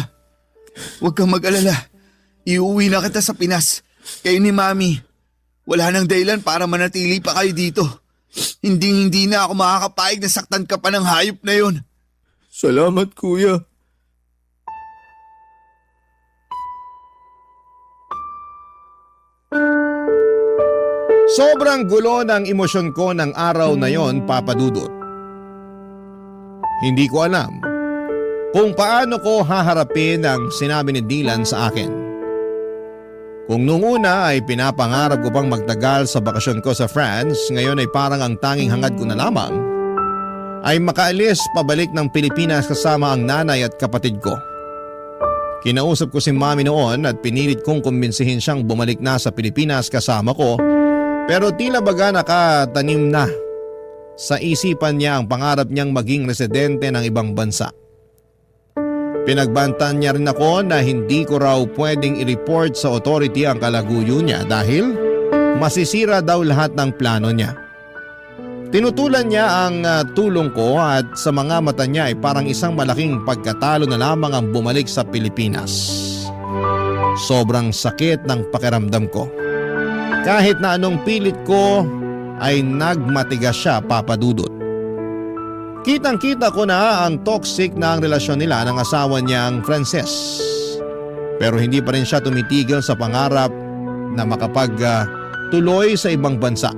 Huwag kang mag-alala. Iuwi na kita sa Pinas. Kayo ni Mami. Wala nang dahilan para manatili pa kayo dito. Hindi na ako makakapayag na saktan ka pa ng hayop na yon. Salamat, kuya. Sobrang gulo ng emosyon ko ng araw na yon, Papa Dudut. Hindi ko alam kung paano ko haharapin ang sinabi ni Dylan sa akin. Kung nung una ay pinapangarap ko pang magtagal sa bakasyon ko sa France, ngayon ay parang ang tanging hangad ko na lamang ay makaalis pabalik ng Pilipinas kasama ang nanay at kapatid ko. Kinausap ko si Mami noon at pinilit kong kumbinsihin siyang bumalik na sa Pilipinas kasama ko, pero tila baga nakatanim na sa isipan niya ang pangarap niyang maging residente ng ibang bansa. Pinagbantaan niya rin ako na hindi ko raw pwedeng i-report sa authority ang kalaguyo niya dahil masisira daw lahat ng plano niya. Tinutulan niya ang tulong ko at sa mga mata niya ay parang isang malaking pagkatalo na lamang ang bumalik sa Pilipinas. Sobrang sakit ng pakiramdam ko. Kahit na anong pilit ko ay nagmatigas siya, Papa Dudut. Kitang-kita ko na ang toxic na ang relasyon nila ng asawa niyang Frances. Pero hindi pa rin siya tumitigil sa pangarap na makapagtuloy sa ibang bansa.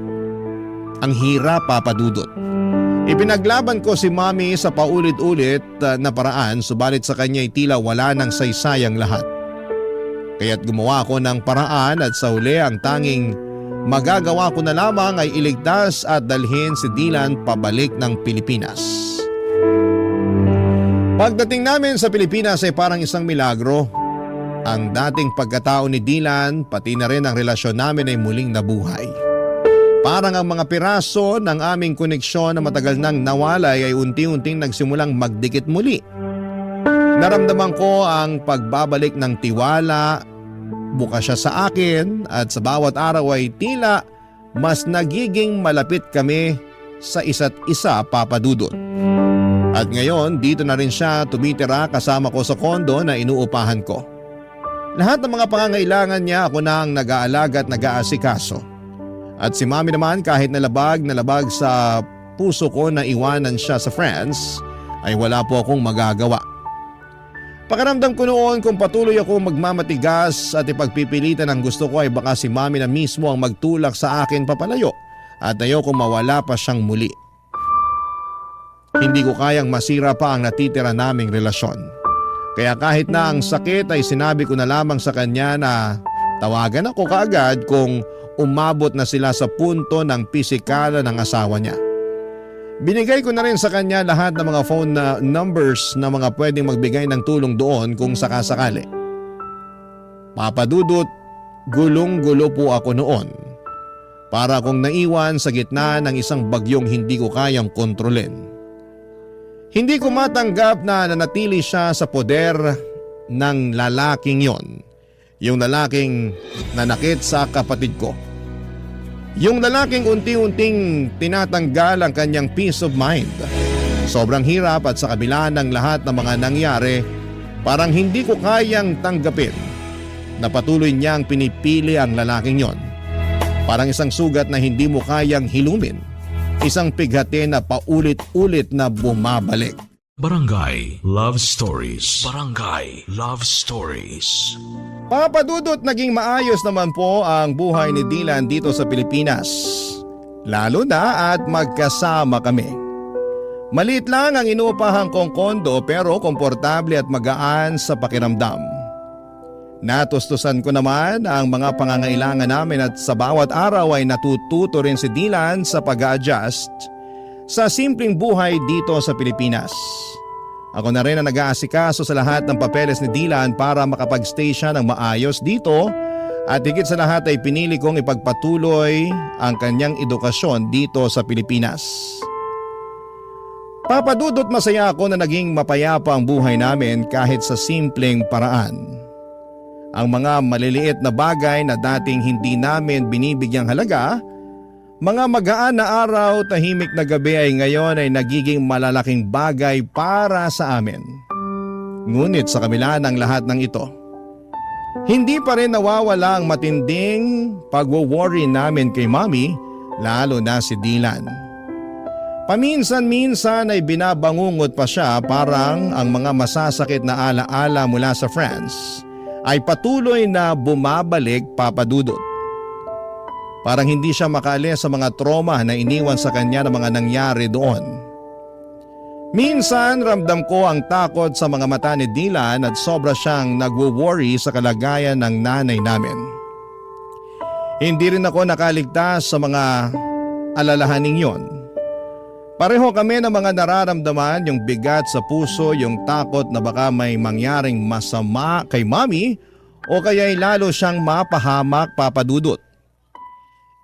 Ang hirap, Papa Dudut. Ipinaglaban ko si Mami sa paulit-ulit na paraan, subalit sa kanya ay tila wala ng saysayang lahat. Kaya't gumawa ako ng paraan at sa huli ang tanging magagawa ko na lamang ay iligtas at dalhin si Dylan pabalik ng Pilipinas. Pagdating namin sa Pilipinas ay parang isang milagro. Ang dating pagkatao ni Dylan pati na rin ang relasyon namin ay muling nabuhay. Parang ang mga piraso ng aming koneksyon na matagal nang nawalay ay unti-unting nagsimulang magdikit muli. Naramdaman ko ang pagbabalik ng tiwala, bukas siya sa akin at sa bawat araw ay tila mas nagiging malapit kami sa isa't isa, Papa Dudut. At ngayon dito na rin siya tumitira kasama ko sa kondo na inuupahan ko. Lahat ng mga pangangailangan niya ako na ang nag-aalaga at nag-aasikaso. At si Mami naman kahit nalabag sa puso ko na iwanan siya sa France ay wala po akong magagawa. Pakiramdam ko noon kung patuloy ako magmamatigas at ipagpipilitan ang gusto ko ay baka si Mami na mismo ang magtulak sa akin papalayo at ayoko mawala pa siyang muli. Hindi ko kayang masira pa ang natitira naming relasyon. Kaya kahit na ang sakit ay sinabi ko na lamang sa kanya na tawagan ako kaagad kung umabot na sila sa punto ng pisikala ng asawa niya. Binigay ko na rin sa kanya lahat ng mga phone numbers na mga pwedeng magbigay ng tulong doon kung sakasakali. Papa Dudut, gulong-gulo po ako noon. Para akong naiwan sa gitna ng isang bagyong hindi ko kayang kontrolin. Hindi ko matanggap na nanatili siya sa poder ng lalaking yon. Yung lalaking nanakit sa kapatid ko. Yung lalaking unti-unting tinatanggal ang kanyang peace of mind. Sobrang hirap at sa kabila ng lahat ng mga nangyari, parang hindi ko kayang tanggapin na patuloy niyang pinipili ang lalaking yon. Parang isang sugat na hindi mo kayang hilumin. Isang pighati na paulit-ulit na bumabalik. Barangay Love Stories. Barangay Love Stories. Papa Dudut, naging maayos naman po ang buhay ni Dylan dito sa Pilipinas. Lalo na at magkasama kami. Maliit lang ang inuupahan kong kondo pero komportable at magaan sa pakiramdam. Natustusan ko naman ang mga pangangailangan namin at sa bawat araw ay natututo rin si Dylan sa pag-a-adjust sa simpleng buhay dito sa Pilipinas. Ako na rin ang nag-aasikaso sa lahat ng papeles ni Dylan para makapag-stay siya ng maayos dito at higit sa lahat ay pinili kong ipagpatuloy ang kanyang edukasyon dito sa Pilipinas. Papa Dudut, masaya ako na naging mapayapa ang buhay namin kahit sa simpleng paraan. Ang mga maliliit na bagay na dating hindi namin binibigyang halaga, mga magaan na araw, tahimik na gabi ay ngayon ay nagiging malalaking bagay para sa amin. Ngunit sa kabila ng lahat ng ito, hindi pa rin nawawala ang matinding pagwo-worry namin kay Mommy, lalo na si Dylan. Paminsan-minsan ay binabangungot pa siya, parang ang mga masasakit na alaala mula sa France ay patuloy na bumabalik, Papa Dudut. Parang hindi siya makaalis sa mga trauma na iniwan sa kanya ng mga nangyari doon. Minsan ramdam ko ang takot sa mga mata ni Dylan at sobra siyang nagwo-worry sa kalagayan ng nanay namin. Hindi rin ako nakaligtas sa mga alalahaning yon. Pareho kami ng mga nararamdaman, yung bigat sa puso, yung takot na baka may mangyaring masama kay Mommy o kaya'y lalo siyang mapahamak, Papa Dudut.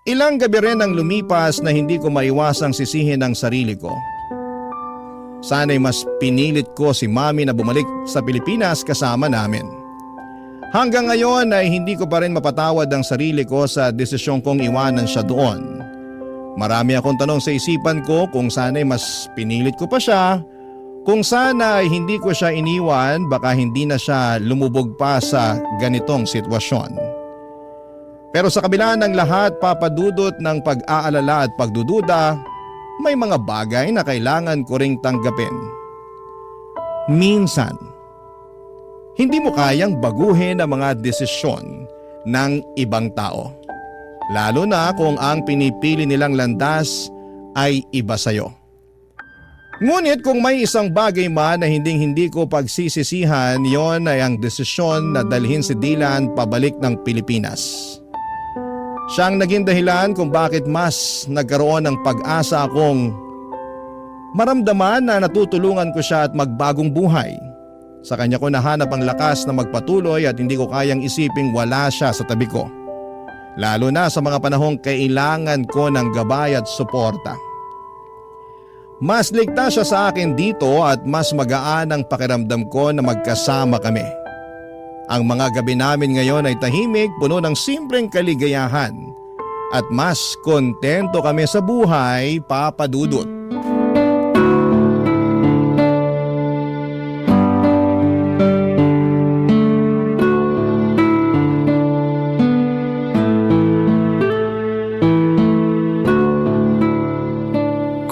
Ilang gabi rin ang lumipas na hindi ko maiwasang sisihin ang sarili ko. Sana'y mas pinilit ko si Mommy na bumalik sa Pilipinas kasama namin. Hanggang ngayon ay hindi ko pa rin mapatawad ang sarili ko sa desisyon kong iwanan siya doon. Marami akong tanong sa isipan ko kung sana'y mas pinilit ko pa siya, kung sana ay hindi ko siya iniwan, baka hindi na siya lumubog pa sa ganitong sitwasyon. Pero sa kabila ng lahat, Papa Dudut, ng pag-aalala at pagdududa, may mga bagay na kailangan ko ring tanggapin. Minsan, hindi mo kayang baguhin ang mga desisyon ng ibang tao. Lalo na kung ang pinipili nilang landas ay iba sa'yo. Ngunit kung may isang bagay man na hindi ko pagsisisihan, yon ay ang desisyon na dalhin si Dylan pabalik ng Pilipinas. Siyang naging dahilan kung bakit mas nagkaroon ng pag-asa akong maramdaman na natutulungan ko siya at magbagong buhay. Sa kanya ko nahanap ang lakas na magpatuloy at hindi ko kayang isiping wala siya sa tabi ko. Lalo na sa mga panahong kailangan ko ng gabay at suporta. Mas ligtas siya sa akin dito at mas magaan ang pakiramdam ko na magkasama kami. Ang mga gabi namin ngayon ay tahimik, puno ng simpleng kaligayahan. At mas kontento kami sa buhay, Papa Dudut.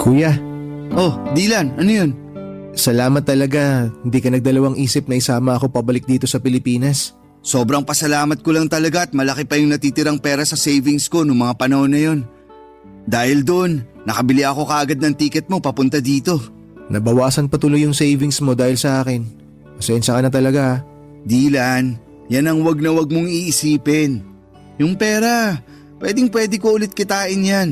Kuya, Oh, Dylan, ano yun? salamat talaga. Hindi ka nagdalawang isip na isama ako pabalik dito sa Pilipinas. Sobrang pasalamat ko lang talaga at malaki pa yung natitirang pera sa savings ko noong mga panahon na yun. Dahil doon, nakabili ako kaagad ng ticket mo papunta dito. Nabawasan pa tuloy yung savings mo dahil sa akin. Pasensya ka na talaga ha. Dylan, yan ang wag na wag mong iisipin. Yung pera, pwede ko ulit kitain yan.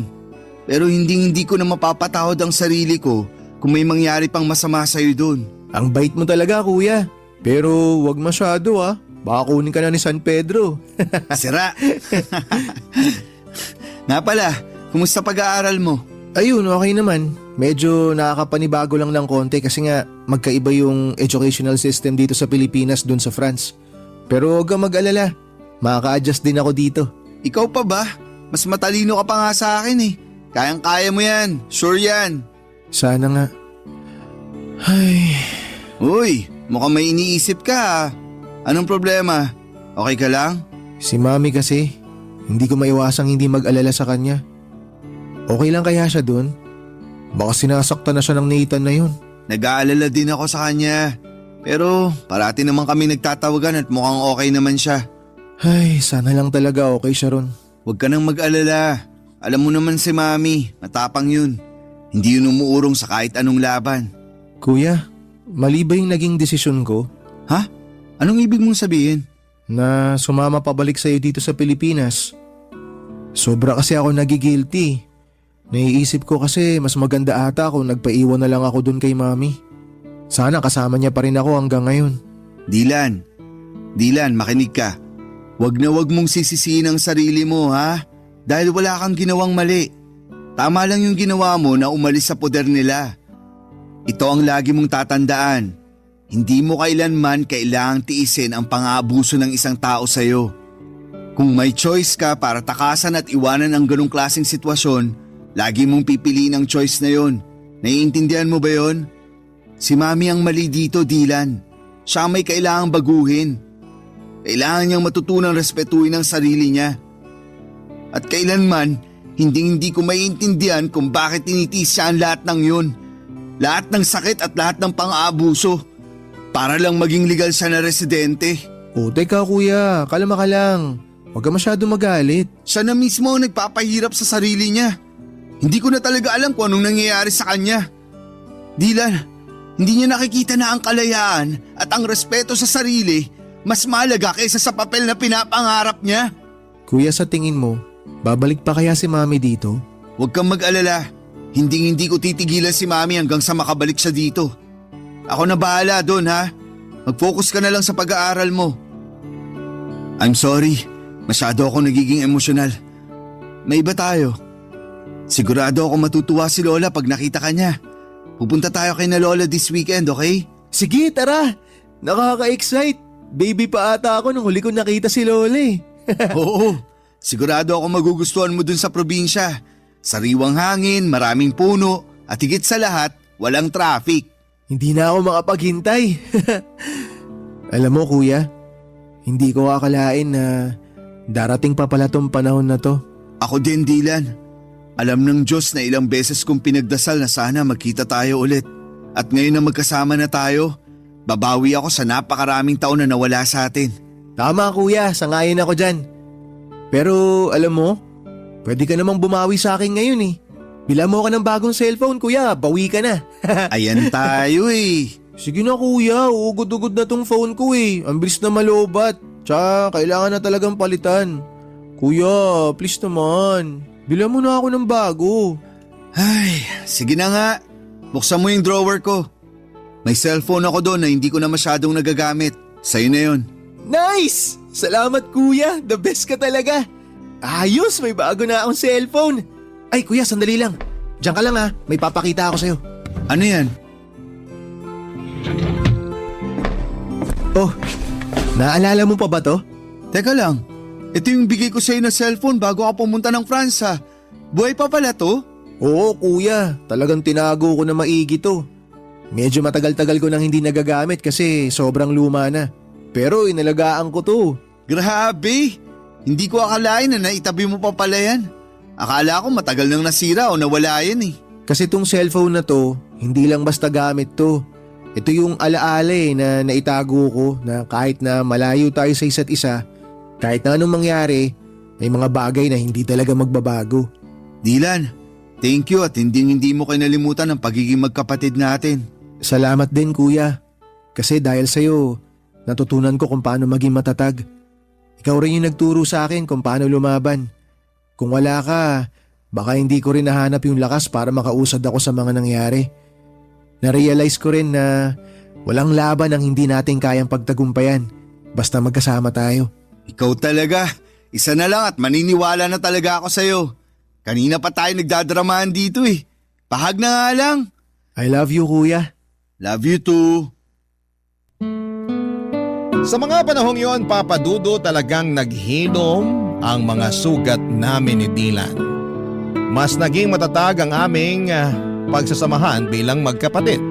Pero hindi ko na mapapatawad ang sarili ko kung may mangyari pang masama sa'yo doon. Ang bait mo talaga kuya. Pero wag masyado ha. Baka kunin ka na ni San Pedro. Sira! Nga pala, kumusta pag-aaral mo? Ayun, okay naman. Medyo nakakapanibago lang ng konti kasi nga magkaiba yung educational system dito sa Pilipinas dun sa France. Pero huwag kang mag-alala. Makaka-adjust din ako dito. Ikaw pa ba? Mas matalino ka pa nga sa akin eh. Kayang-kaya mo yan. Sure yan. Sana nga. Ay, Uy, mukhang may iniisip ka ah. Anong problema? Okay ka lang? si Mami kasi. Hindi ko maiwasang hindi mag-alala sa kanya. Okay lang kaya siya dun? Baka sinasaktan na siya ng Nathan na yun. Nag-aalala din ako sa kanya. Pero parati naman kami nagtatawagan at mukhang okay naman siya. Ay, sana lang talaga okay siya ron. Huwag ka nang mag-alala. Alam mo naman si Mami, matapang yun. Hindi yun umuurong sa kahit anong laban. Kuya, mali ba yung naging desisyon ko? Ha? Anong ibig mong sabihin? Na sumama pabalik sa'yo dito sa Pilipinas. Sobra kasi ako nagigilty. Naiisip ko kasi mas maganda ata kung nagpaiwan na lang ako dun kay Mami. Sana kasama niya pa rin ako hanggang ngayon. Dylan, makinig ka. Wag na wag mong sisisihin ang sarili mo ha? Dahil wala kang ginawang mali. Tama lang yung ginawa mo na umalis sa poder nila. Ito ang lagi mong tatandaan. Hindi mo kailanman kailangang tiisin ang pang-aabuso ng isang tao sa'yo. Kung may choice ka para takasan at iwanan ang ganong klaseng sitwasyon, lagi mong pipiliin ang choice na yon. Naiintindihan mo ba yon? Si Mami ang mali dito, Dylan. Siya ang may kailangang baguhin. Kailangan niyang matutunang respetuhin ang sarili niya. At kailanman, hindi ko maiintindihan kung bakit tinitiis siya ang lahat ng yun. Lahat ng sakit at lahat ng pang-aabuso. Para lang maging legal siya na residente. O teka kuya, kalma ka lang. Huwag ka masyado magalit. Siya na mismo ang nagpapahirap sa sarili niya. Hindi ko na talaga alam kung anong nangyayari sa kanya. Dylan, hindi niya nakikita na ang kalayaan at ang respeto sa sarili mas mahalaga kaysa sa papel na pinapangarap niya. Kuya, sa tingin mo, babalik pa kaya si Mami dito? Huwag kang mag-alala. Hindi ko titigilan si Mami hanggang sa makabalik siya dito. Ako na bahala doon ha. Mag-focus ka na lang sa pag-aaral mo. I'm sorry. Masyado ako nagiging emosyonal. May iba tayo. Sigurado ako matutuwa si Lola pag nakita ka niya. Pupunta tayo kay na Lola this weekend, okay? Sige, tara. Nakaka-excite. Baby pa ata ako nung huli ko nakita si Lola eh. Oo. Sigurado ako magugustuhan mo dun sa probinsya. Sariwang hangin, maraming puno, at higit sa lahat, walang traffic. Hindi na ako makapaghintay. Alam mo kuya, hindi ko akalain na darating pa pala tong panahon na to. Ako din, Dylan. Alam ng Diyos na ilang beses kong pinagdasal na sana magkita tayo ulit. At ngayon na magkasama na tayo, babawi ako sa napakaraming taon na nawala sa atin. Tama kuya, sangayon ako dyan. Pero alam mo, pwede ka namang bumawi sa akin ngayon eh. Bila mo ka ng bagong cellphone kuya, bawi ka na. Ayan tayo eh. Sige na kuya, uugod-ugod na tong phone ko eh. Ang bilis na malobat. Tsaka kailangan na talagang palitan. Kuya, please naman. Bila mo na ako ng bago. Ay, sige na nga. Buksan mo yung drawer ko. May cellphone ako doon na hindi ko na masyadong nagagamit. Sa'yo na yun. Nice! Salamat kuya, the best ka talaga. Ayos, may bago na akong cellphone. Ay kuya, sandali lang. Diyan ka lang ha, may papakita ako sa'yo. Ano yan? Oh, naalala mo pa ba to? Teka lang. Ito yung bigay ko sa'yo na cellphone bago ka pumunta ng France ha. Buhay pa pala to? Oo kuya, talagang tinago ko na maigi to. Medyo matagal-tagal ko nang hindi nagagamit kasi sobrang luma na. Pero inalagaan ko to. Grabe! Hindi ko akalain na naitabi mo pa pala yan. Akala ko matagal nang nasira o nawala yan eh. Kasi tong cellphone na to, hindi lang basta gamit to. Ito yung alaala na naitago ko na kahit na malayo tayo sa isa't isa, kahit na anong mangyari, may mga bagay na hindi talaga magbabago. Dylan, thank you at hindi mo kinalimutan ang pagiging magkapatid natin. Salamat din kuya. Kasi dahil sa'yo, natutunan ko kung paano maging matatag. Ikaw rin yung nagturo sa akin kung paano lumaban. Kung wala ka, baka hindi ko rin nahanap yung lakas para makausad ako sa mga nangyari. Na-realize ko rin na walang laban ang hindi natin kayang pagtagumpayan basta magkasama tayo. Ikaw talaga. Isa na lang at maniniwala na talaga ako sa'yo. Kanina pa tayo nagdadramahan dito eh. Pahag na nga lang. I love you kuya. Love you too. Sa mga panahong yon, Papa Dudo, talagang naghinom ang mga sugat namin ni Dylan. Mas naging matatag ang aming pagsasamahan bilang magkapatid.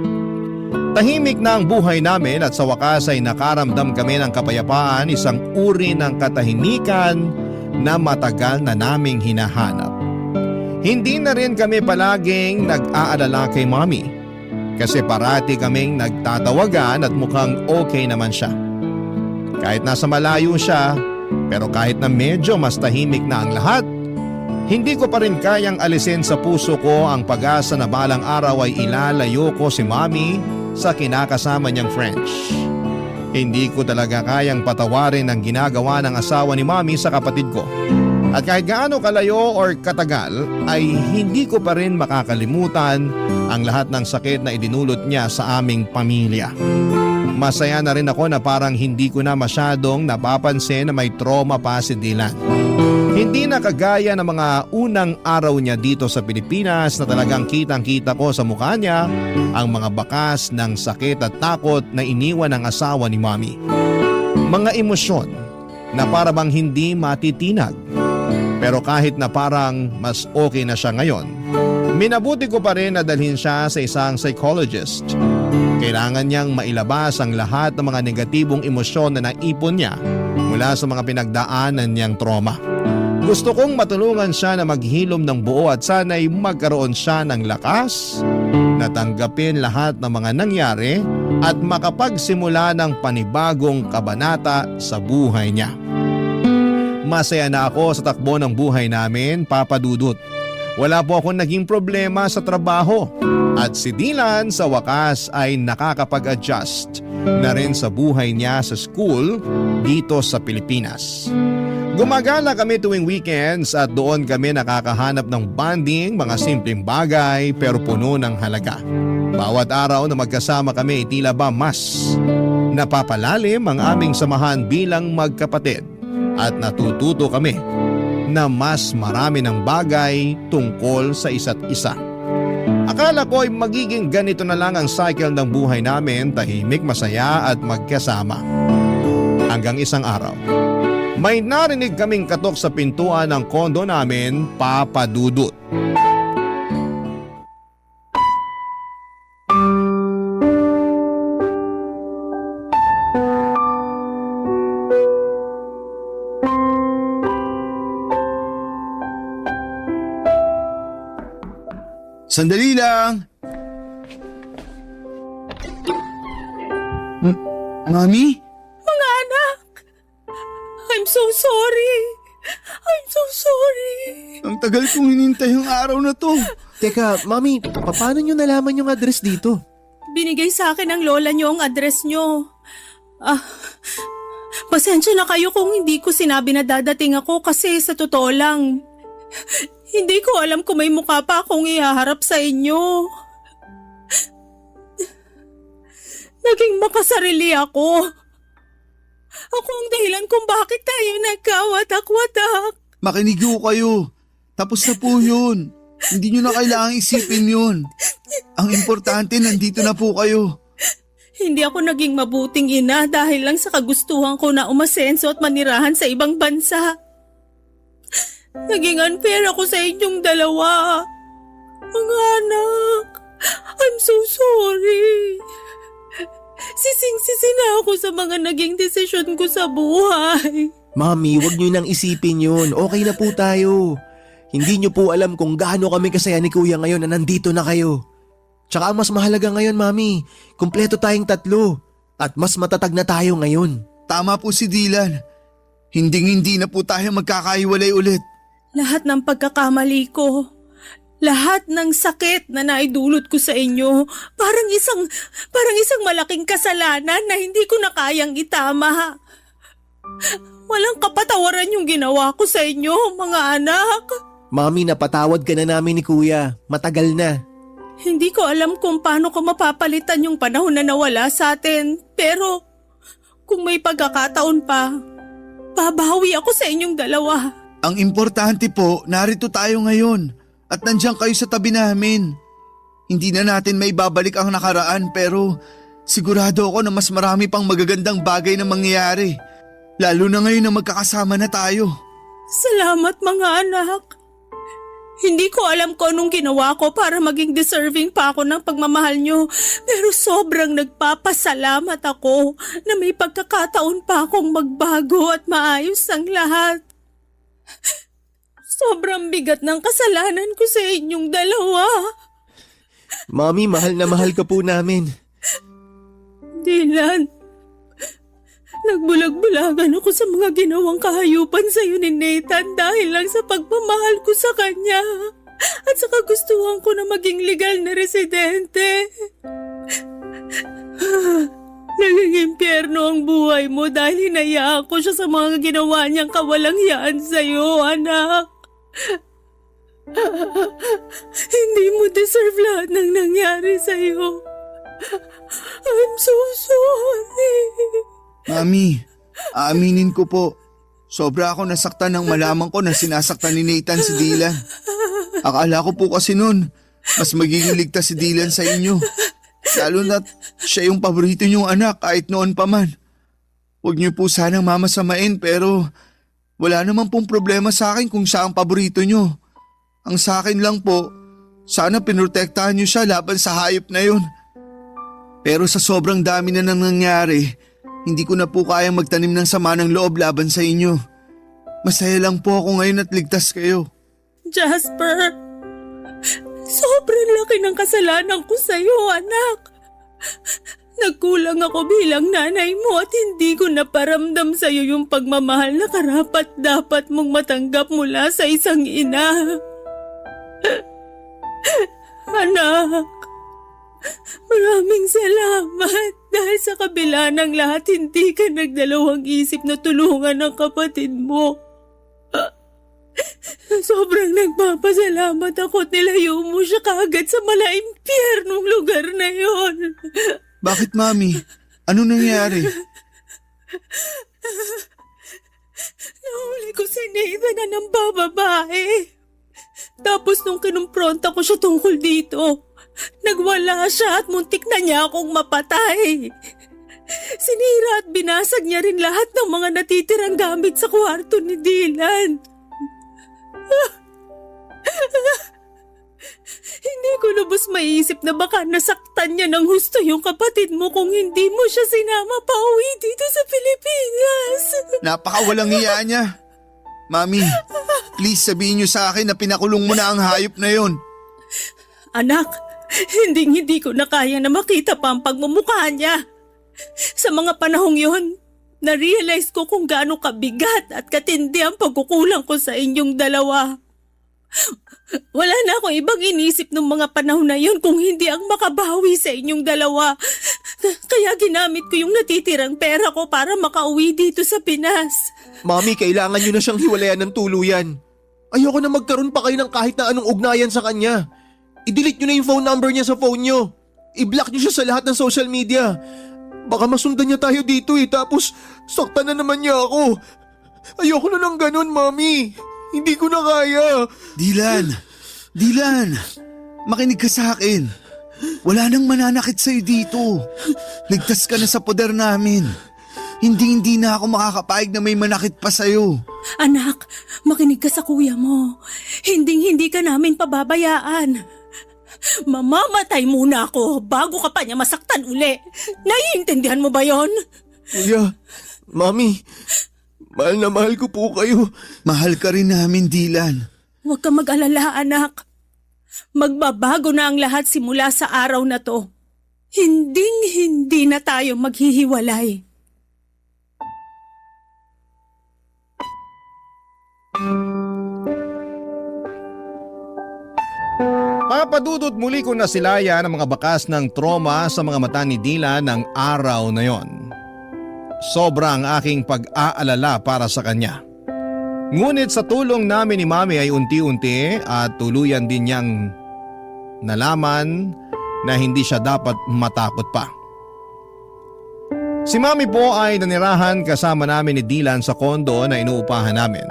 Tahimik na ang buhay namin at sa wakas ay nakaramdam kami ng kapayapaan, isang uri ng katahimikan na matagal na naming hinahanap. Hindi na rin kami palaging nag-aalala kay Mommy kasi parati kaming nagtatawagan at mukhang okay naman siya. Kahit nasa malayo siya, pero kahit na medyo mas tahimik na ang lahat, hindi ko pa rin kayang alisin sa puso ko ang pag-asa na balang araw ay ilalayo ko si Mommy sa kinakasama niyang French. Hindi ko talaga kayang patawarin ang ginagawa ng asawa ni Mommy sa kapatid ko. At kahit gaano kalayo or katagal ay hindi ko pa rin makakalimutan ang lahat ng sakit na idinulot niya sa aming pamilya. Masaya na rin ako na parang hindi ko na masyadong napapansin na may trauma pa si Dylan. Hindi na kagaya ng mga unang araw niya dito sa Pilipinas na talagang kitang-kita ko sa mukha niya ang mga bakas ng sakit at takot na iniwan ng asawa ni Mommy. Mga emosyon na para bang hindi matitinag. Pero kahit na parang mas okay na siya ngayon, minabuti ko pa rin na dalhin siya sa isang psychologist. Kailangan niyang mailabas ang lahat ng mga negatibong emosyon na naipon niya mula sa mga pinagdaanan niyang trauma. Gusto kong matulungan siya na maghilom ng buo at sana'y magkaroon siya ng lakas na tanggapin lahat ng mga nangyari at makapagsimula ng panibagong kabanata sa buhay niya. Masaya na ako sa takbo ng buhay namin, Papa Dudut. Wala po akong naging problema sa trabaho at si Dylan sa wakas ay nakakapag-adjust na rin sa buhay niya sa school dito sa Pilipinas. Gumagala kami tuwing weekends at doon kami nakakahanap ng bonding, mga simpleng bagay pero puno ng halaga. Bawat araw na magkasama kami tila ba mas napapalalim ang aming samahan bilang magkapatid at natututo kami na mas marami ng bagay tungkol sa isa't isa. Akala ko ay magiging ganito na lang ang cycle ng buhay namin, tahimik, masaya at magkasama. Hanggang isang araw, may narinig kaming katok sa pintuan ng kondo namin, Papa Dudut. Sandali lang! Mami? Mga anak! I'm so sorry! I'm so sorry! Ang tagal kong hinintay ang araw na to. Teka, Mami, paano nyo nalaman yung address dito? Binigay sa akin ng lola niyo ang address niyo. Pasensya na kayo kung hindi ko sinabi na dadating ako kasi sa totoo lang, hindi ko alam kung may mukha pa akong ihaharap sa inyo. Naging makasarili ako. Ako ang dahilan kung bakit tayo nagkawatak-watak. Makinig ho kayo. Tapos na po yun. Hindi nyo na kailangang isipin yun. Ang importante, nandito na po kayo. Hindi ako naging mabuting ina dahil lang sa kagustuhan ko na umasenso at manirahan sa ibang bansa. Naging unfair ako sa inyong dalawa. Mga anak, I'm so sorry. Sising-sisi na ako sa mga naging desisyon ko sa buhay. Mami, wag nyo nang isipin yun. Okay na po tayo. Hindi nyo po alam kung gaano kami kasaya ni Kuya ngayon na nandito na kayo. Tsaka ang mas mahalaga ngayon, Mami, kumpleto tayong tatlo. At mas matatag na tayo ngayon. Tama po si Dylan. Hindi na po tayo magkakaiwalay ulit. Lahat ng pagkakamali ko, lahat ng sakit na naidulot ko sa inyo, parang isang malaking kasalanan na hindi ko na kayang itama. Walang kapatawaran yung ginawa ko sa inyo, mga anak. Mami, napatawad ka na namin ni Kuya. Matagal na. Hindi ko alam kung paano ko mapapalitan yung panahon na nawala sa atin. Pero kung may pagkakataon pa, babawi ako sa inyong dalawa. Ang importante po, narito tayo ngayon. At nandiyan kayo sa tabi namin. Hindi na natin may babalik ang nakaraan pero sigurado ako na mas marami pang magagandang bagay na mangyayari. Lalo na ngayon na magkakasama na tayo. Salamat mga anak. Hindi ko alam kung anong ginawa ko para maging deserving pa ako ng pagmamahal nyo. Pero sobrang nagpapasalamat ako na may pagkakataon pa akong magbago at maayos ang lahat. Sobrang bigat ng kasalanan ko sa inyong dalawa. Mami, mahal na mahal ka po namin. Dylan, nagbulag-bulagan ako sa mga ginawang kahayupan sa iyo ni Nathan dahil lang sa pagmamahal ko sa kanya at sa kagustuhan ko na maging legal na residente. Naging impyerno ang buhay mo dahil hinayaan ko siya sa mga ginawa niyang kawalangyaan sa iyo, anak. Hindi mo deserve lahat ng nangyari sa iyo. I'm so sorry. Mami, aaminin ko po. Sobra ako nasaktan nang malaman ko na sinasaktan ni Nathan si Dylan. Akala ko po kasi noon, mas magiging ligtas si Dylan sa inyo. Lalo na siya yung paborito niyong anak kahit noon pa man. Huwag niyo po sanang mamasamain pero wala naman pong problema sa akin kung siya ang paborito niyo. Ang sa akin lang po, sana pinrotektahan niyo siya laban sa hayop na yun. Pero sa sobrang dami na nang nangyari, hindi ko na po kayang magtanim ng sama ng loob laban sa inyo. Masaya lang po ako ngayon at ligtas kayo. Jasper, sobrang laki ng kasalanan ko sa'yo, anak. Nagkulang ako bilang nanay mo at hindi ko naparamdam sa'yo yung pagmamahal na karapat dapat mong matanggap mula sa isang ina. Anak, maraming salamat dahil sa kabila ng lahat hindi ka nagdalawang isip na tulungan ang kapatid mo. Sobrang nagpapasalamat ako at nilayo mo siya kaagad sa malaimpyernong lugar na yon. Bakit, Mami? Ano nangyari? Nahuli ko si Nathan na ng bababae. Tapos nung kinumpronta ko siya tungkol dito, nagwala siya at muntik na niya akong mapatay. Sinira at binasag niya rin lahat ng mga natitirang gamit sa kwarto ni Dylan. Hindi ko lubos maiisip na baka nasaktan niya ng husto yung kapatid mo kung hindi mo siya sinama pa uwi dito sa Pilipinas. Napakawalang hiya niya. Mami, please sabihin niyo sa akin na pinakulong mo na ang hayop na yon. Anak, hindi ko na kaya na makita pa ang pagmumukha niya. Sa mga panahong yon, na-realize ko kung gaano kabigat at katindi ang pagkukulang ko sa inyong dalawa. Wala na akong ibang inisip ng mga panahon na yon kung hindi ang makabawi sa inyong dalawa. Kaya ginamit ko yung natitirang pera ko para makauwi dito sa Pinas. Mami, kailangan nyo na siyang hiwalayan ng tuluyan. Ayoko na magkaroon pa kayo ng kahit na anong ugnayan sa kanya. I-delete nyo na yung phone number niya sa phone nyo. I-block nyo siya sa lahat ng social media. Baka masundan niya tayo dito tapos saktan na naman niya ako. Ayoko na ng ganun, Mami. Hindi ko na kaya. Dylan, makinig ka sa akin. Wala nang mananakit sa'yo dito. Ligtas ka na sa poder namin. Hindi na ako makakapayag na may manakit pa sa'yo. Anak, makinig ka sa kuya mo. Hindi ka namin pababayaan. Mamamatay muna ako bago ka pa niya masaktan uli. Naiintindihan mo ba yon? Kuya, Mami, mahal na mahal ko po kayo. Mahal ka rin namin, Dylan. Huwag ka mag-alala, anak. Magbabago na ang lahat simula sa araw na to. Hindi na tayo maghihiwalay. Papadudot muli ko na silaya ng mga bakas ng trauma sa mga mata ni Dylan ng araw na yon. Sobrang aking pag-aalala para sa kanya. Ngunit sa tulong namin ni Mami ay unti-unti at tuluyan din niyang nalaman na hindi siya dapat matakot pa. Si Mami po ay nanirahan kasama namin ni Dylan sa kondo na inuupahan namin.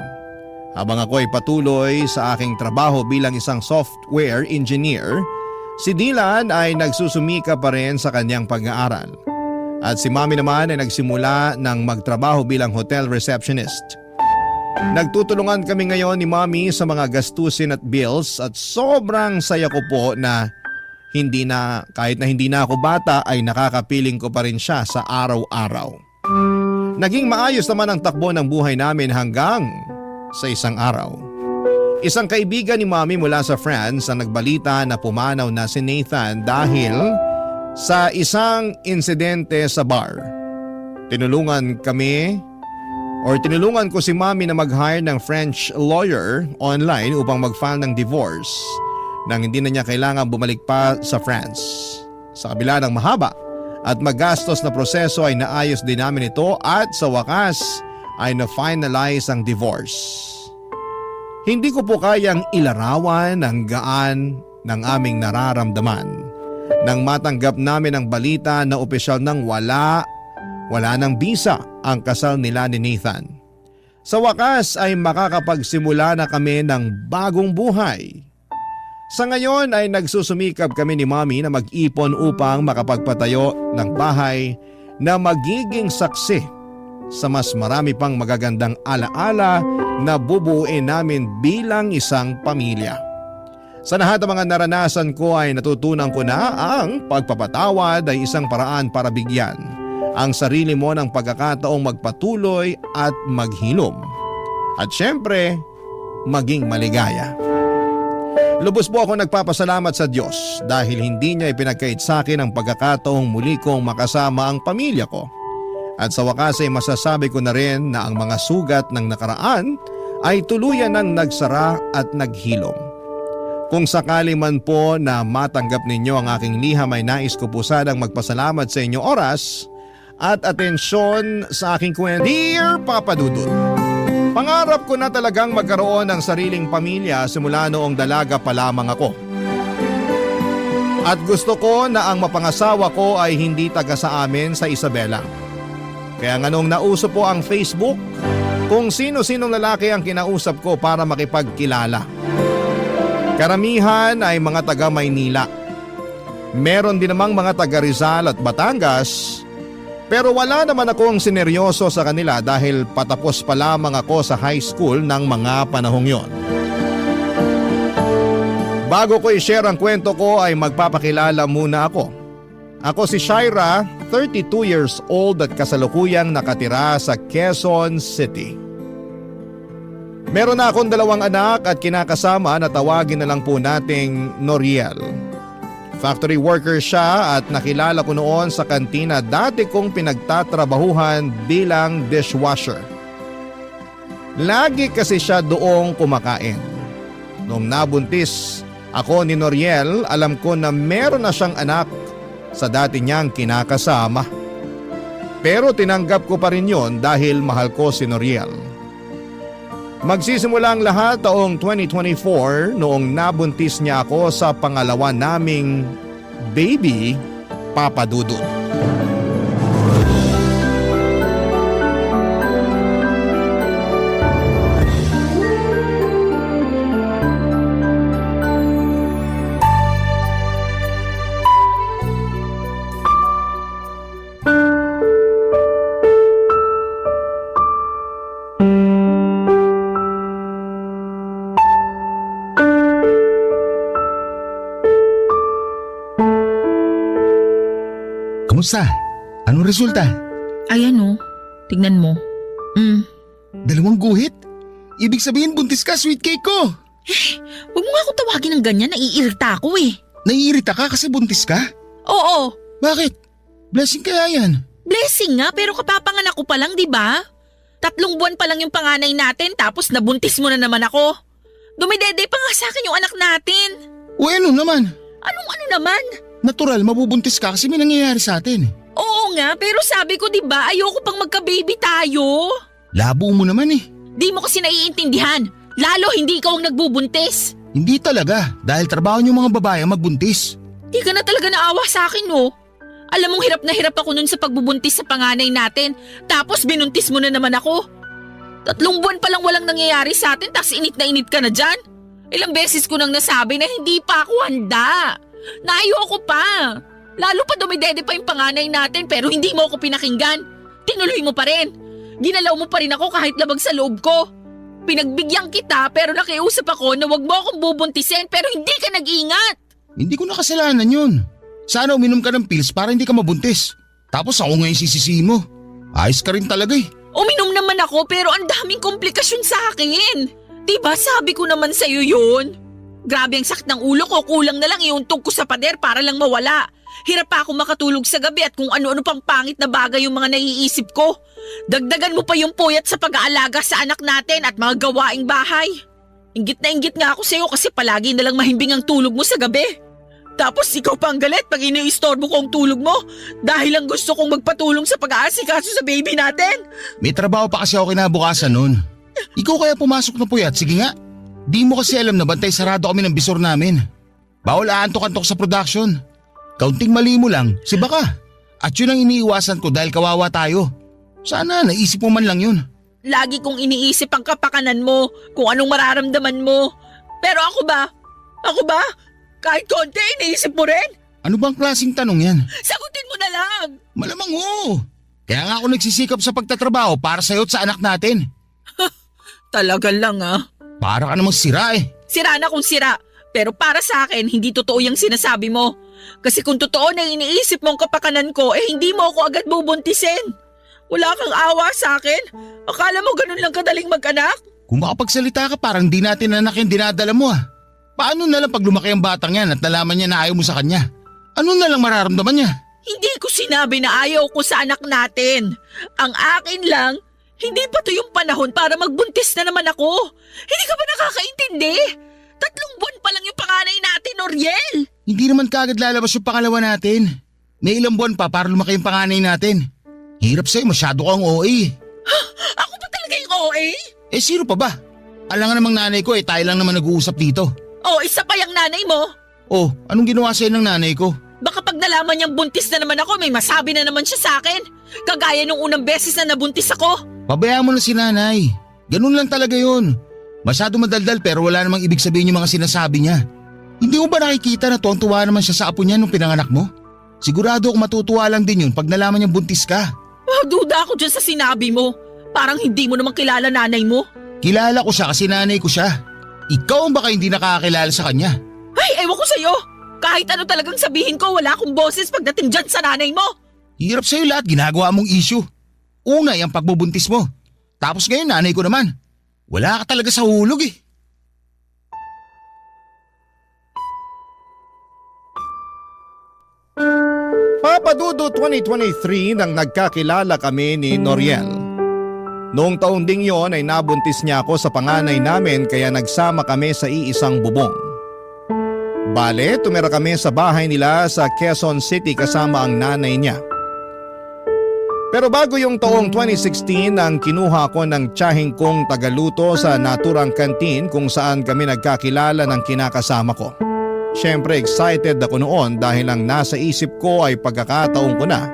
Habang ako ay patuloy sa aking trabaho bilang isang software engineer, si Dylan ay nagsusumika pa rin sa kanyang pag-aaral. At si Mami naman ay nagsimula ng magtrabaho bilang hotel receptionist. Nagtutulungan kami ngayon ni Mami sa mga gastusin at bills at sobrang saya ko po na kahit na hindi na ako bata ay nakakapiling ko pa rin siya sa araw-araw. Naging maayos naman ang takbo ng buhay namin hanggang sa isang araw. Isang kaibigan ni Mami mula sa France ang nagbalita na pumanaw na si Nathan dahil sa isang insidente sa bar. Tinulungan ko si Mami na mag-hire ng French lawyer online upang mag-file ng divorce nang hindi na niya kailangan bumalik pa sa France. Sa kabila ng mahaba at magastos na proseso ay naayos din namin ito at sa wakas ay na-finalize ang divorce. Hindi ko po kayang ilarawan ang gaan ng aming nararamdaman nang matanggap namin ang balita na opisyal nang wala ng bisa ang kasal nila ni Nathan. Sa wakas ay makakapagsimula na kami ng bagong buhay. Sa ngayon ay nagsusumikap kami ni Mommy na mag-ipon upang makapagpatayo ng bahay na magiging saksi sa mas marami pang magagandang alaala na bubuuin namin bilang isang pamilya. Sa lahat ng mga naranasan ko ay natutunan ko na ang pagpapatawad ay isang paraan para bigyan ang sarili mo ng pagkakataong magpatuloy at maghilom. At syempre, maging maligaya. Lubos po ako nagpapasalamat sa Diyos dahil hindi niya ipinagkait sa akin ang pagkakataong muli kong makasama ang pamilya ko. At sa wakas ay masasabi ko na rin na ang mga sugat ng nakaraan ay tuluyan ng nagsara at naghilom. Kung sakali man po na matanggap ninyo ang aking liham ay nais ko po sanang magpasalamat sa inyong oras at atensyon sa aking kwento. Dear Papa Dudut, pangarap ko na talagang magkaroon ng sariling pamilya simula noong dalaga pa lamang ako. At gusto ko na ang mapangasawa ko ay hindi taga sa amin sa Isabela. Kaya nga nung nauso po ang Facebook, kung sino-sinong lalaki ang kinausap ko para makipagkilala. Karamihan ay mga taga Maynila. Meron din namang mga taga Rizal at Batangas. Pero wala naman akong sineryoso sa kanila dahil patapos pa lamang ako sa high school ng mga panahong yon. Bago ko i-share ang kwento ko ay magpapakilala muna ako. Ako si Shaira, 32 years old at kasalukuyang nakatira sa Quezon City. Meron na akong 2 anak at kinakasama na tawagin na lang po nating Noriel. Factory worker siya at nakilala ko noon sa kantina dati kong pinagtatrabahuhan bilang dishwasher. Lagi kasi siya doong kumakain. Noong nabuntis ako ni Noriel, alam ko na meron na siyang anak sa dati niyang kinakasama. Pero tinanggap ko pa rin yon dahil mahal ko si Noriel. Magsisimula ang lahat taong 2024 noong nabuntis niya ako sa pangalawa naming baby, Papa Dudut. Kamusta? Anong resulta? Ayan o, tignan mo. 2 guhit? Ibig sabihin buntis ka, sweet cake ko! Huwag mo nga ako tawagin ng ganyan, naiirita ako eh. Naiirita ka kasi buntis ka? Oo, Bakit? Blessing kaya yan. blessing nga pero kapapanganak ko pa lang, di ba? 3 buwan pa lang yung panganay natin tapos nabuntis mo na naman ako. Dumidede pa nga sa akin yung anak natin. O ano naman? Anong ano naman? Natural, mabubuntis ka kasi may nangyayari sa atin. Oo nga, pero sabi ko di ba ayoko pang magka-baby tayo. Labo mo naman eh. Di mo kasi naiintindihan. Lalo hindi ikaw ang nagbubuntis. Hindi talaga, dahil trabaho niyo mga babae ang magbuntis. Di ka na talaga naawa sa akin, no? Alam mong hirap na hirap ako nun sa pagbubuntis sa panganay natin. Tapos binuntis mo na naman ako. 3 buwan pa lang walang nangyayari sa atin, tapos init na init ka na dyan. Ilang beses ko nang nasabi na hindi pa ako handa. Na ayoko pa. Lalo pa dumidede pa yung panganay natin pero hindi mo ako pinakinggan. Tinuloy mo pa rin. Ginalaw mo pa rin ako kahit labag sa loob ko. Pinagbigyan kita pero nakiusap ako na wag mo akong bubuntisin pero hindi ka nag-ingat. Hindi ko nakasalanan yun. Sana uminom ka ng pills para hindi ka mabuntis. Tapos ako ngayon sisisihin mo. Ayos ka rin talaga eh. Uminom naman ako pero ang daming komplikasyon sa akin. Diba sabi ko naman sa'yo yun? Grabe ang sakit ng ulo ko, kulang na lang iuntog ko sa pader para lang mawala. Hirap pa ako makatulog sa gabi at kung ano-ano pang pangit na bagay yung mga naiisip ko. Dagdagan mo pa yung puyat sa pag-aalaga sa anak natin at mga gawaing bahay. Inggit na inggit nga ako sa'yo kasi palagi na lang mahimbing ang tulog mo sa gabi. Tapos ikaw pa ang galit pag iniistorbo ko ang tulog mo dahil lang gusto kong magpatulong sa pag-aasikaso sa baby natin. May trabaho pa kasi ako kinabukasan nun. Ikaw kaya pumasok na puyat, sige nga. Di mo kasi alam na bantay sarado kami ng bisor namin. Bawal aantok-antok sa production. Kaunting mali mo lang, siba ka. At yun ang iniiwasan ko dahil kawawa tayo. Sana naisip mo man lang yun. Lagi kong iniisip ang kapakanan mo, kung anong mararamdaman mo. Pero ako ba? Kahit konti, iniisip mo rin? Ano bang klaseng tanong yan? Sagutin mo na lang! Malamang oo. Kaya nga ako nagsisikap sa pagtatrabaho para sa'yo at sa anak natin. Talaga lang Para ka namang sira eh. Sira na kung sira. Pero para sa akin, hindi totoo yung sinasabi mo. Kasi kung totoo na iniisip mong kapakanan ko, hindi mo ako agad bubuntisin. Wala kang awa sa akin? Akala mo ganun lang kadaling mag-anak? Kung makapagsalita ka parang di natin anak yung dinadala mo Paano na lang pag lumaki ang batang yan at nalaman niya na ayaw mo sa kanya? Ano na lang mararamdaman niya? Hindi ko sinabi na ayaw ko sa anak natin. Ang akin lang, hindi pa to yung panahon para magbuntis na naman ako. Hindi ka ba nakakaintindi? 3 buwan pa lang yung panganay natin, Noriel. Hindi naman kagad lalabas yung pangalawa natin. May ilang buwan pa para lumaki yung panganay natin. Hirap sa'yo, masyado kang OA. Ako pa talaga yung OA? Sino pa ba? Alangan namang nanay ko tayo lang naman nag-uusap dito. Isa pa yung nanay mo. Anong ginawa sa'yo ng nanay ko? Baka pag nalaman niyang buntis na naman ako, may masabi na naman siya sa akin. Kagaya nung unang beses na nabuntis ako. Pabayaan mo na si nanay. Ganun lang talaga yun. Masyado madaldal pero wala namang ibig sabihin yung mga sinasabi niya. Hindi mo ba nakikita na tuwang-tuwa naman siya sa apo niya nung pinanganak mo? Sigurado ako matutuwa lang din yun pag nalaman niyang buntis ka. Duda ako dyan sa sinabi mo. Parang hindi mo naman kilala nanay mo. Kilala ko siya kasi nanay ko siya. Ikaw ang baka hindi nakakakilala sa kanya. Ay, ewan ko sa'yo. Kahit ano talagang sabihin ko, wala akong boses pagdating dyan sa nanay mo. Hirap sa'yo lahat ginagawa mong issue. Una yung pagbubuntis mo. Tapos ngayon nanay ko naman. Wala ka talaga sa hulog eh. Papadudo 2023 nang nagkakilala kami ni Noriel. Noong taon ding yon ay nabuntis niya ako sa panganay namin kaya nagsama kami sa iisang bubong. Bale, tumira kami sa bahay nila sa Quezon City kasama ang nanay niya. Pero bago yung taong 2016 nang kinuha ko ng tiyahing kong tagaluto sa naturang kantin kung saan kami nagkakilala ng kinakasama ko. Siyempre excited ako noon dahil ang nasa isip ko ay pagkakataon ko na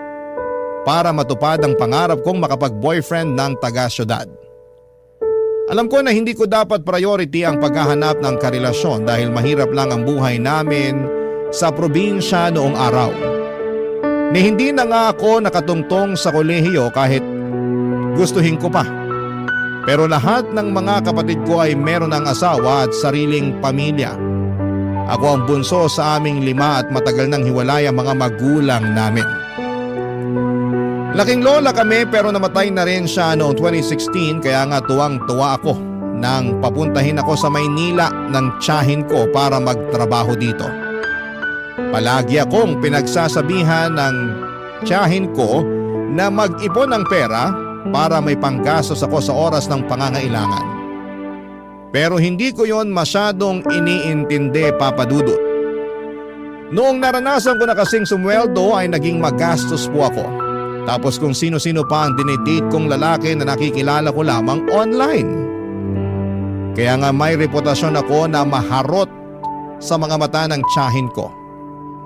para matupad ang pangarap kong makapag-boyfriend ng taga-syudad. Alam ko na hindi ko dapat priority ang paghahanap ng karelasyon dahil mahirap lang ang buhay namin sa probinsya noong araw. Ni hindi na nga ako nakatungtong sa kolehiyo kahit gustuhin ko pa. Pero lahat ng mga kapatid ko ay meron ng asawa at sariling pamilya. Ako ang bunso sa aming 5 at matagal nang hiwalay ang mga magulang namin. Laking lola kami pero namatay na rin siya noong 2016 kaya nga tuwang-tuwa ako nang papuntahin ako sa Maynila ng tiyahin ko para magtrabaho dito. Palagi akong pinagsasabihan ng tiyahin ko na mag-ipon ng pera para may panggastos ako sa oras ng pangangailangan. Pero hindi ko yon masyadong iniintindi, Papa Dudut. Noong naranasan ko na kasing sumweldo ay naging magastos po ako. Tapos kung sino-sino pa ang dinidate kong lalaki na nakikilala ko lamang online. Kaya nga may reputasyon ako na maharot sa mga mata ng tiyahin ko.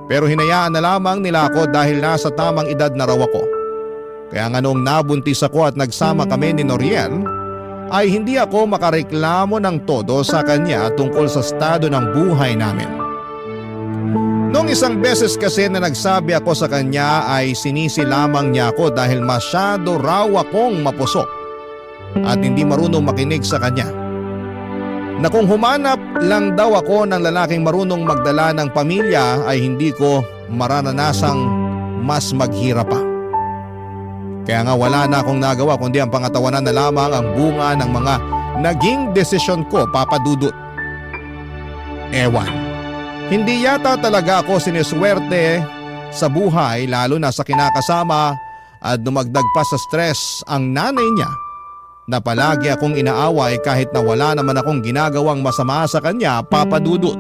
Pero hinayaan na lamang nila ako dahil nasa tamang edad na raw ako. Kaya nga noong nabuntis ako at nagsama kami ni Noriel, ay hindi ako makareklamo ng todo sa kanya tungkol sa estado ng buhay namin. Noong isang beses kasi na nagsabi ako sa kanya ay sinisi lamang niya ako dahil masyado raw akong mapusok at hindi marunong makinig sa kanya. Na kung humanap lang daw ako ng lalaking marunong magdala ng pamilya ay hindi ko marananasang mas maghirap pa. Kaya nga wala na akong nagawa kundi ang pangatawanan na lamang ang bunga ng mga naging desisyon ko, Papa Dudut. Ewan. Hindi yata talaga ako siniswerte sa buhay lalo na sa kinakasama at dumagdag pa sa stress ang nanay niya na palagi akong inaaway kahit na wala naman akong ginagawang masama sa kanya, Papa Dudut.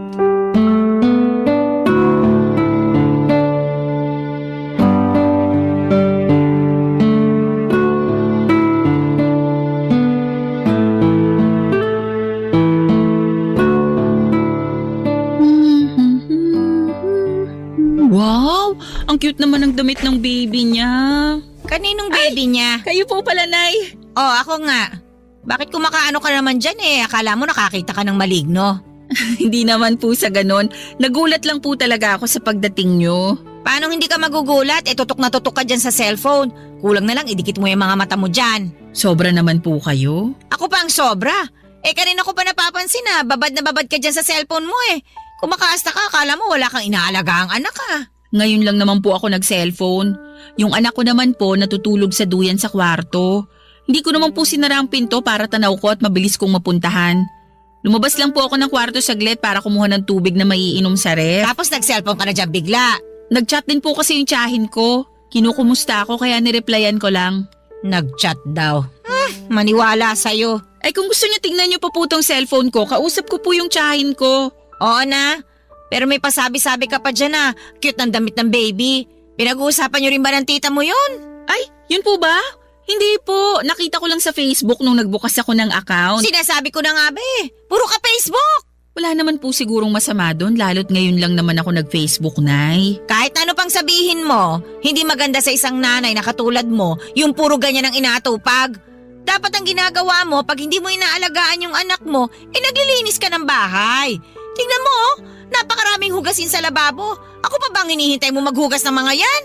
Wow! Ang cute naman ng damit ng baby niya. Kaninong baby niya? Kayo po pala, Nay. Oh, ako nga. Bakit kumakaano ka naman dyan Akala mo nakakita ka ng maligno. Hindi naman po sa ganon. Nagulat lang po talaga ako sa pagdating nyo. Paano hindi ka magugulat? Tutok na tutok ka dyan sa cellphone. Kulang na lang idikit mo yung mga mata mo dyan. Sobra naman po kayo. Ako pa ang sobra. Kanina ko pa napapansin na babad ka dyan sa cellphone mo Kung makaasta ka, akala mo wala kang inaalaga ang anak Ngayon lang naman po ako nag-cellphone. Yung anak ko naman po natutulog sa duyan sa kwarto. Hindi ko naman po sinara ang pinto para tanaw ko at mabilis kong mapuntahan. Lumabas lang po ako ng kwarto saglit para kumuha ng tubig na maiinom sa ref. Tapos nag-cellphone ka na dyan bigla. Nag-chat din po kasi yung tiyahin ko. Kinukumusta ako kaya nireplyan ko lang. Nag-chat daw. Maniwala sa'yo. Ay kung gusto niyo tingnan niyo pa po tong cellphone ko, kausap ko po yung tiyahin ko. Oo na. Pero may pasabi-sabi ka pa dyan Cute ng damit ng baby. Pinag-uusapan niyo rin ba ng tita mo yun? Ay, yun po ba? Hindi po, nakita ko lang sa Facebook nung nagbukas ako ng account. Sinasabi ko na nga Puro ka Facebook. Wala naman po sigurong masama doon, lalo't ngayon lang naman ako nag-Facebook, Nay. Kahit ano pang sabihin mo, hindi maganda sa isang nanay na katulad mo yung puro ganyan ang inaatupag. Dapat ang ginagawa mo pag hindi mo inaalagaan yung anak mo, naglilinis ka ng bahay. Tingnan mo, napakaraming hugasin sa lababo. Ako pa bang hinihintay mo maghugas ng mga yan?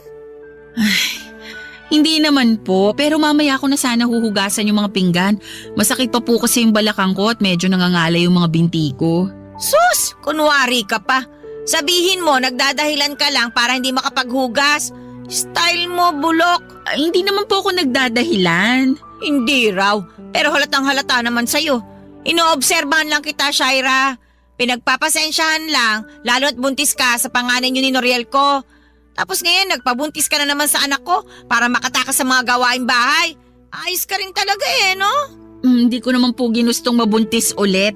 Hindi naman po, pero mamaya ko na sana huhugasan yung mga pinggan. Masakit pa po kasi yung balakang ko at medyo nangangalay yung mga binti ko. Sus, kunwari ka pa. Sabihin mo, nagdadahilan ka lang para hindi makapaghugas. Style mo, bulok. Ay, hindi naman po ako nagdadahilan. Hindi raw, pero halatang halata naman sa'yo. Inoobserbahan lang kita, Shaira. Pinagpapasensyahan lang, lalo at buntis ka sa panganay niyo ni Noriel ko. Tapos ngayon, nagpabuntis ka na naman sa anak ko para makatakas sa mga gawaing bahay. Ayos ka rin talaga no? Hindi ko naman po ginustong mabuntis ulit.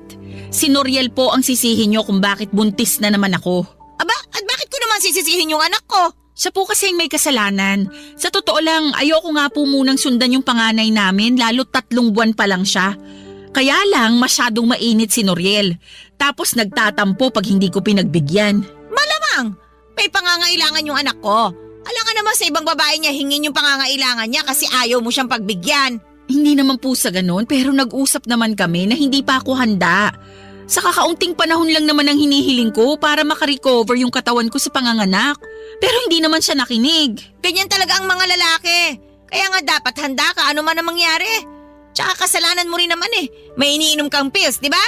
Si Noriel po ang sisihin niyo kung bakit buntis na naman ako. Aba, at bakit ko naman sisisihin yung anak ko? Siya po kasi may kasalanan. Sa totoo lang, ayoko nga po munang sundan yung panganay namin lalo 3 buwan pa lang siya. Kaya lang masyadong mainit si Noriel. Tapos nagtatampo pag hindi ko pinagbigyan. Malamang, may pangangailangan yung anak ko. Alam ka naman sa ibang babae niya hingin yung pangangailangan niya kasi ayaw mo siyang pagbigyan. Hindi naman po sa ganun pero nag-usap naman kami na hindi pa ako handa. Sa kakaunting panahon lang naman ang hinihiling ko para makarecover yung katawan ko sa panganganak. Pero hindi naman siya nakinig. Ganyan talaga ang mga lalaki. Kaya nga dapat handa ka ano man ang mangyari. Tsaka kasalanan mo rin naman May iniinom kang pills, di ba?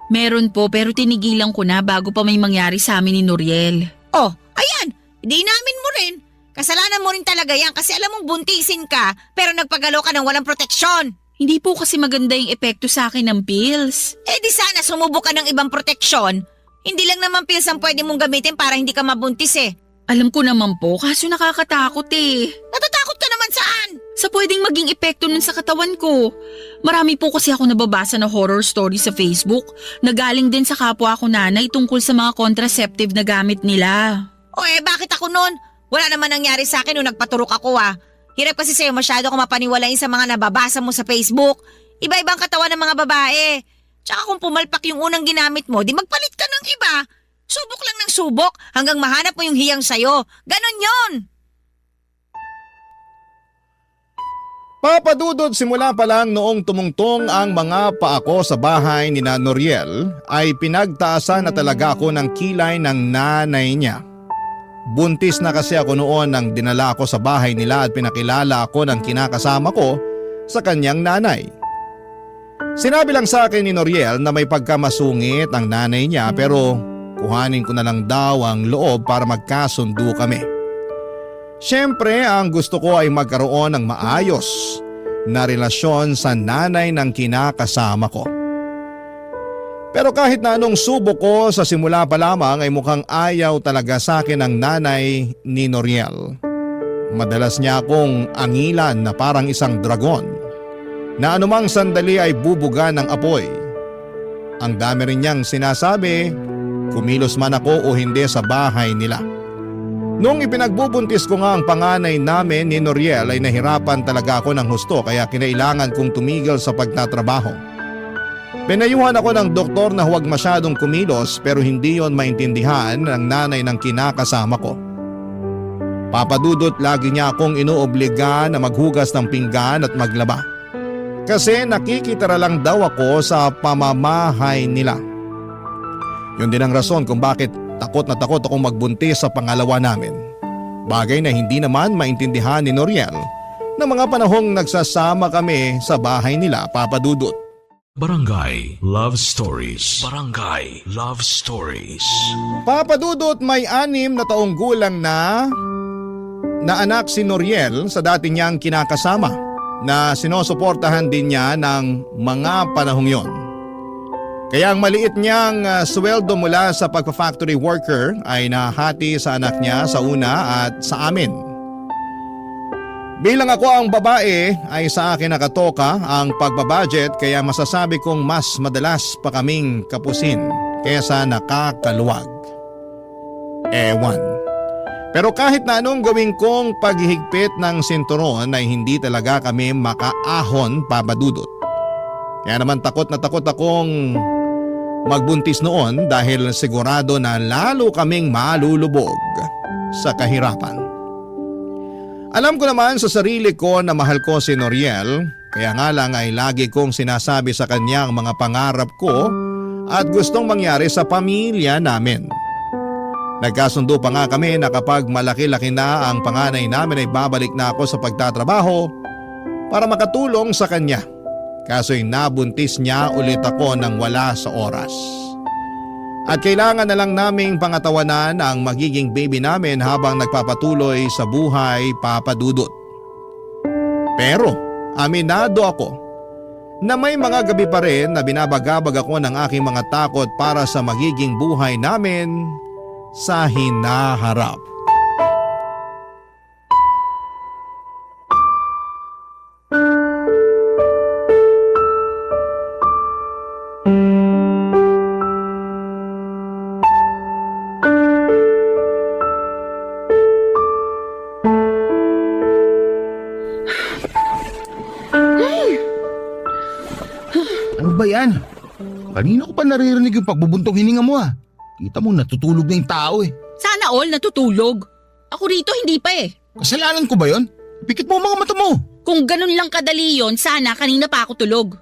Meron po pero tinigilan ko na bago pa may mangyari sa amin ni Noriel. Oh, ayan. Hindi namin mo rin. Kasalanan mo rin talaga yan kasi alam mong buntisin ka pero nagpagalaw ka ng walang proteksyon. Hindi po kasi maganda yung epekto sa akin ng pills. Di sana sumubok ka ng ibang proteksyon. Hindi lang naman pills ang pwede mong gamitin para hindi ka mabuntis Alam ko naman po kaso nakakatakot Natatakot ka naman saan? Sa pwedeng maging epekto nun sa katawan ko. Marami po kasi ako nababasa na horror story sa Facebook na galing din sa kapwa ko nanay tungkol sa mga contraceptive na gamit nila. Bakit ako nun? Wala naman nangyari sa akin nung nagpaturok ako Hirap kasi sa'yo masyado ko mapaniwalain sa mga nababasa mo sa Facebook. Iba-ibang katawan ng mga babae. Tsaka kung pumalpak yung unang ginamit mo, di magpalit ka ng iba. Subok lang ng subok hanggang mahanap mo yung hiyang sayo. Ganon yon. Papadudod simula pa lang noong tumungtong ang mga paako sa bahay ni na Noriel ay pinagtaasan na talaga ako ng kilay ng nanay niya. Buntis na kasi ako noon nang dinala ko sa bahay nila at pinakilala ako ng kinakasama ko sa kanyang nanay. Sinabi lang sa akin ni Noriel na may pagkamasungit ang nanay niya pero kuhanin ko na lang daw ang loob para magkasundo kami. Siyempre ang gusto ko ay magkaroon ng maayos na relasyon sa nanay ng kinakasama ko. Pero kahit na anong subok ko sa simula pa lamang ay mukhang ayaw talaga sa akin ang nanay ni Noriel. Madalas niya akong angilan na parang isang dragon na anumang sandali ay bubuga ng apoy. Ang dami rin niyang sinasabi, kumilos man ako o hindi sa bahay nila. Noong ipinagbubuntis ko nga ang panganay namin ni Noriel ay nahirapan talaga ako ng husto kaya kinailangan kong tumigil sa pagtatrabaho. Pinayuhan ako ng doktor na huwag masyadong kumilos pero hindi yon maintindihan ng nanay ng kinakasama ko. Papadudot lagi niya akong inuobliga na maghugas ng pinggan at maglaba. Kasi nakikitira lang daw ako sa pamamahay nila. Yun din ang rason kung bakit takot na takot akong magbuntis sa pangalawa namin. Bagay na hindi naman maintindihan ni Noriel na mga panahong nagsasama kami sa bahay nila, Papa Dudut. Barangay Love Stories. Barangay Love Stories. Papa Dudut, may 6 na taong gulang na anak si Noriel sa dati niyang kinakasama na sinusuportahan din niya ng mga panahong yon. Kaya ang maliit niyang sweldo mula sa pagpa-factory worker ay nahati sa anak niya sa una at sa amin. Bilang ako ang babae ay sa akin nakatoka ang pagbabudget kaya masasabi kong mas madalas pa kaming kapusin kaysa nakakaluwag. Ewan. Pero kahit na anong gawin kong paghihigpit ng sinturon ay hindi talaga kami makaahon, Papa Dudut. Kaya naman takot na takot akong magbuntis noon dahil sigurado na lalo kaming malulubog sa kahirapan. Alam ko naman sa sarili ko na mahal ko si Noriel, kaya nga lang ay lagi kong sinasabi sa kanya ang mga pangarap ko at gustong mangyari sa pamilya namin. Nagkasundo pa nga kami na kapag malaki-laki na ang panganay namin ay babalik na ako sa pagtatrabaho para makatulong sa kanya. Kaso'y nabuntis niya ulit ako nang wala sa oras. At kailangan na lang naming pangatawanan ang magiging baby namin habang nagpapatuloy sa buhay, Papa Dudut. Pero aminado ako na may mga gabi pa rin na binabagabag ako ng aking mga takot para sa magiging buhay namin sa hinaharap. Ano ba yan? Kanina ko pa naririnig yung pagbubuntong hininga mo ah. Kita mo natutulog na yung tao eh. Sana all natutulog. Ako rito hindi pa eh. Kasalanan ko ba yon? Pikit mo ang mga mata mo. Kung ganun lang kadali yon, sana kanina pa ako tulog.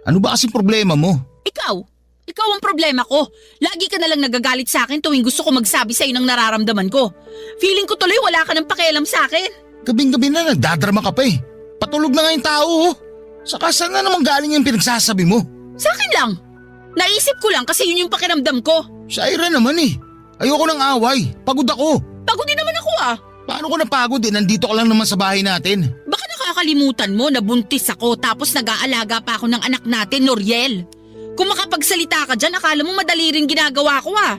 Ano ba kasing problema mo? Ikaw ang problema ko. Lagi ka nalang nagagalit sa akin tuwing gusto ko magsabi sa'yo ng nararamdaman ko. Feeling ko tuloy wala ka ng pakialam sa akin. Gabing-gabi na nagdadrama ka pa eh. Patulog na nga yung tao oh. Saka saan na naman galing yung pinagsasabi mo? Sa akin lang. Naisip ko lang kasi yun yung pakiramdam ko. Shaira naman eh. Ayoko ng away. Pagod ako. Pagod din naman ako ah. Paano ko napagod eh? Nandito ka lang naman sa bahay natin. Baka nakakalimutan mo na buntis ako tapos nag-aalaga pa ako ng anak natin, Noriel. Kung makapagsalita ka dyan, akala mo madali rin ginagawa ko ah.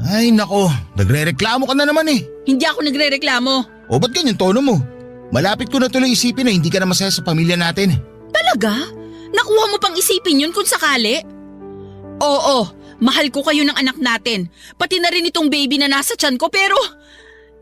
Ay nako, nagre-reklamo ka na naman eh. Hindi ako nagre-reklamo. O ba't ganyan tono mo? Malapit ko na tuloy isipin na hindi ka na masaya sa pamilya natin. Talaga? Nakuha mo pang isipin yun kung sakali? Oo, mahal ko kayo ng anak natin. Pati na rin itong baby na nasa tiyan ko pero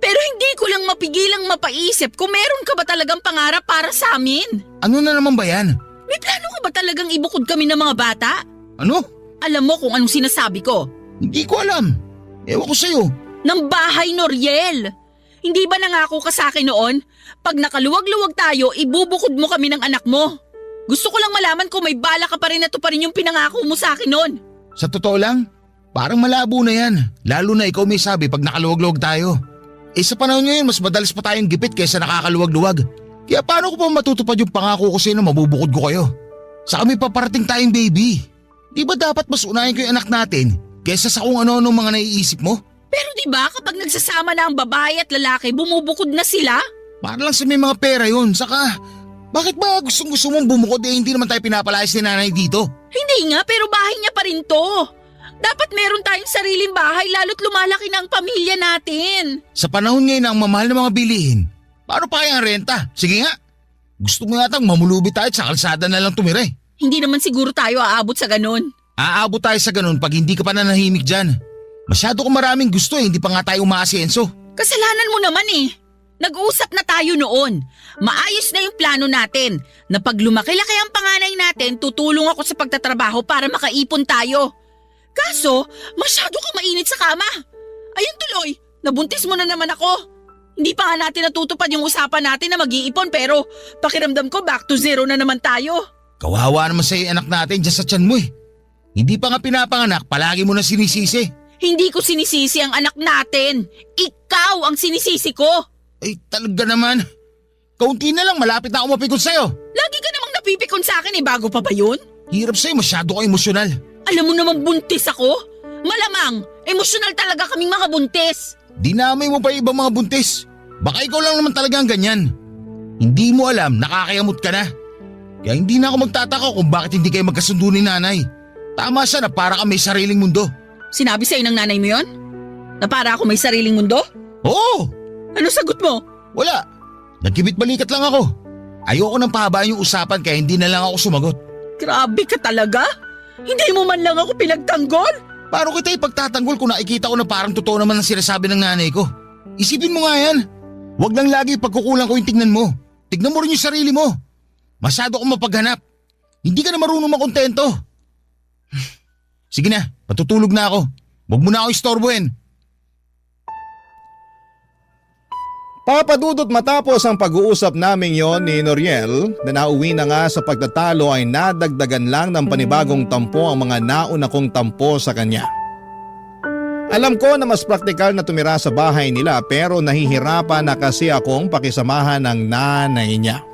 hindi ko lang mapigilang mapaisip kung meron ka ba talagang pangarap para sa amin. Ano na naman ba yan? May plano ka ba talagang ibukod kami ng mga bata? Ano? Alam mo kung anong sinasabi ko? Hindi ko alam. Ewan ko sa'yo. Ng bahay, Noriel. Hindi ba nangako ka sa akin noon? Pag nakaluwag-luwag tayo, ibubukod mo kami ng anak mo. Gusto ko lang malaman kung may bala ka pa rin na to pa rin yung pinangako mo sa akin noon. Sa totoo lang, parang malabo na yan. Lalo na ikaw may sabi pag nakaluwag-luwag tayo. Sa panahon ngayon, mas madalas pa tayong gipit kaysa nakakaluwag-luwag. Kaya paano ko pa matutupad yung pangako ko sa'yo na mabubukod ko kayo? Saka may paparating tayong baby. Di ba dapat mas unahin ko yung anak natin kaysa sa kung ano-ano mga naiisip mo? Pero di ba kapag nagsasama na ang babae at lalaki, bumubukod na sila? Para lang sa may mga pera yun. Saka, bakit ba gusto mong bumukod hindi naman tayo pinapalayas ni nanay dito? Hindi nga, pero bahay niya pa rin to. Dapat meron tayong sariling bahay lalo't lumalaki na ang pamilya natin. Sa panahon ngayon ang mamahal ng mga bilihin, paano pa kaya ang renta? Sige nga, gusto mo yatang mamulubi tayo at sa kalsada na lang tumira eh. Hindi naman siguro tayo aabot sa ganun. Aabot tayo sa ganun pag hindi ka pa nanahimik dyan. Masyado ko maraming gusto hindi pa nga tayo umaasenso. Kasalanan mo naman eh. Nag-usap na tayo noon. Maayos na yung plano natin na pag lumaki-laki ang panganay natin, tutulong ako sa pagtatrabaho para makaipon tayo. Kaso, masyado kang mainit sa kama. Ayun tuloy, nabuntis mo na naman ako. Hindi pa nga natin natutupad yung usapan natin na mag-iipon pero pakiramdam ko back to zero na naman tayo. Kawawa naman sa anak natin dyan sa tiyan mo eh. Hindi pa nga pinapanganak, palagi mo na sinisisi. Hindi ko sinisisi ang anak natin. Ikaw ang sinisisi ko. Ay talaga naman. Kaunti na lang, malapit na ako mapikon sa'yo. Lagi ka namang napipikon sa akin bago pa ba yun? Hirap sa'yo, masyado ka emosyonal. Alam mo namang buntis ako? Malamang, emosyonal talaga kaming mga buntis. Dinamay mo pa yung ibang mga buntis. Baka ikaw lang naman talaga ang ganyan. Hindi mo alam, nakakayamot ka na. Kaya hindi na ako magtataka kung bakit hindi kayo magkasundo ni nanay. Tama siya na para ka may sariling mundo. Sinabi sa'yo ng nanay mo yon? Na para ako may sariling mundo? Oo! Ano sagot mo? Wala. Nagkibit balikat lang ako. Ayoko nang pahabaan yung usapan kaya hindi na lang ako sumagot. Grabe ka talaga? Hindi mo man lang ako pinagtanggol? Paano kita ipagtatanggol kung nakikita ko na parang totoo naman ang sinasabi ng nanay ko? Isipin mo nga yan. Huwag lang lagi pagkukulang ko yung tignan mo. Tignan mo rin yung sarili mo. Masyado akong mapaghanap. Hindi ka na marunong makontento. Sige na, patutulog na ako. Huwag mo na ako istorbohin. Papadudot matapos ang pag-uusap namin yon ni Noriel na nauwi na nga sa pagtatalo ay nadagdagan lang ng panibagong tampo ang mga nauna kong tampo sa kanya. Alam ko na mas praktikal na tumira sa bahay nila pero nahihirapan na kasi akong pakisamahan ng nanay niya.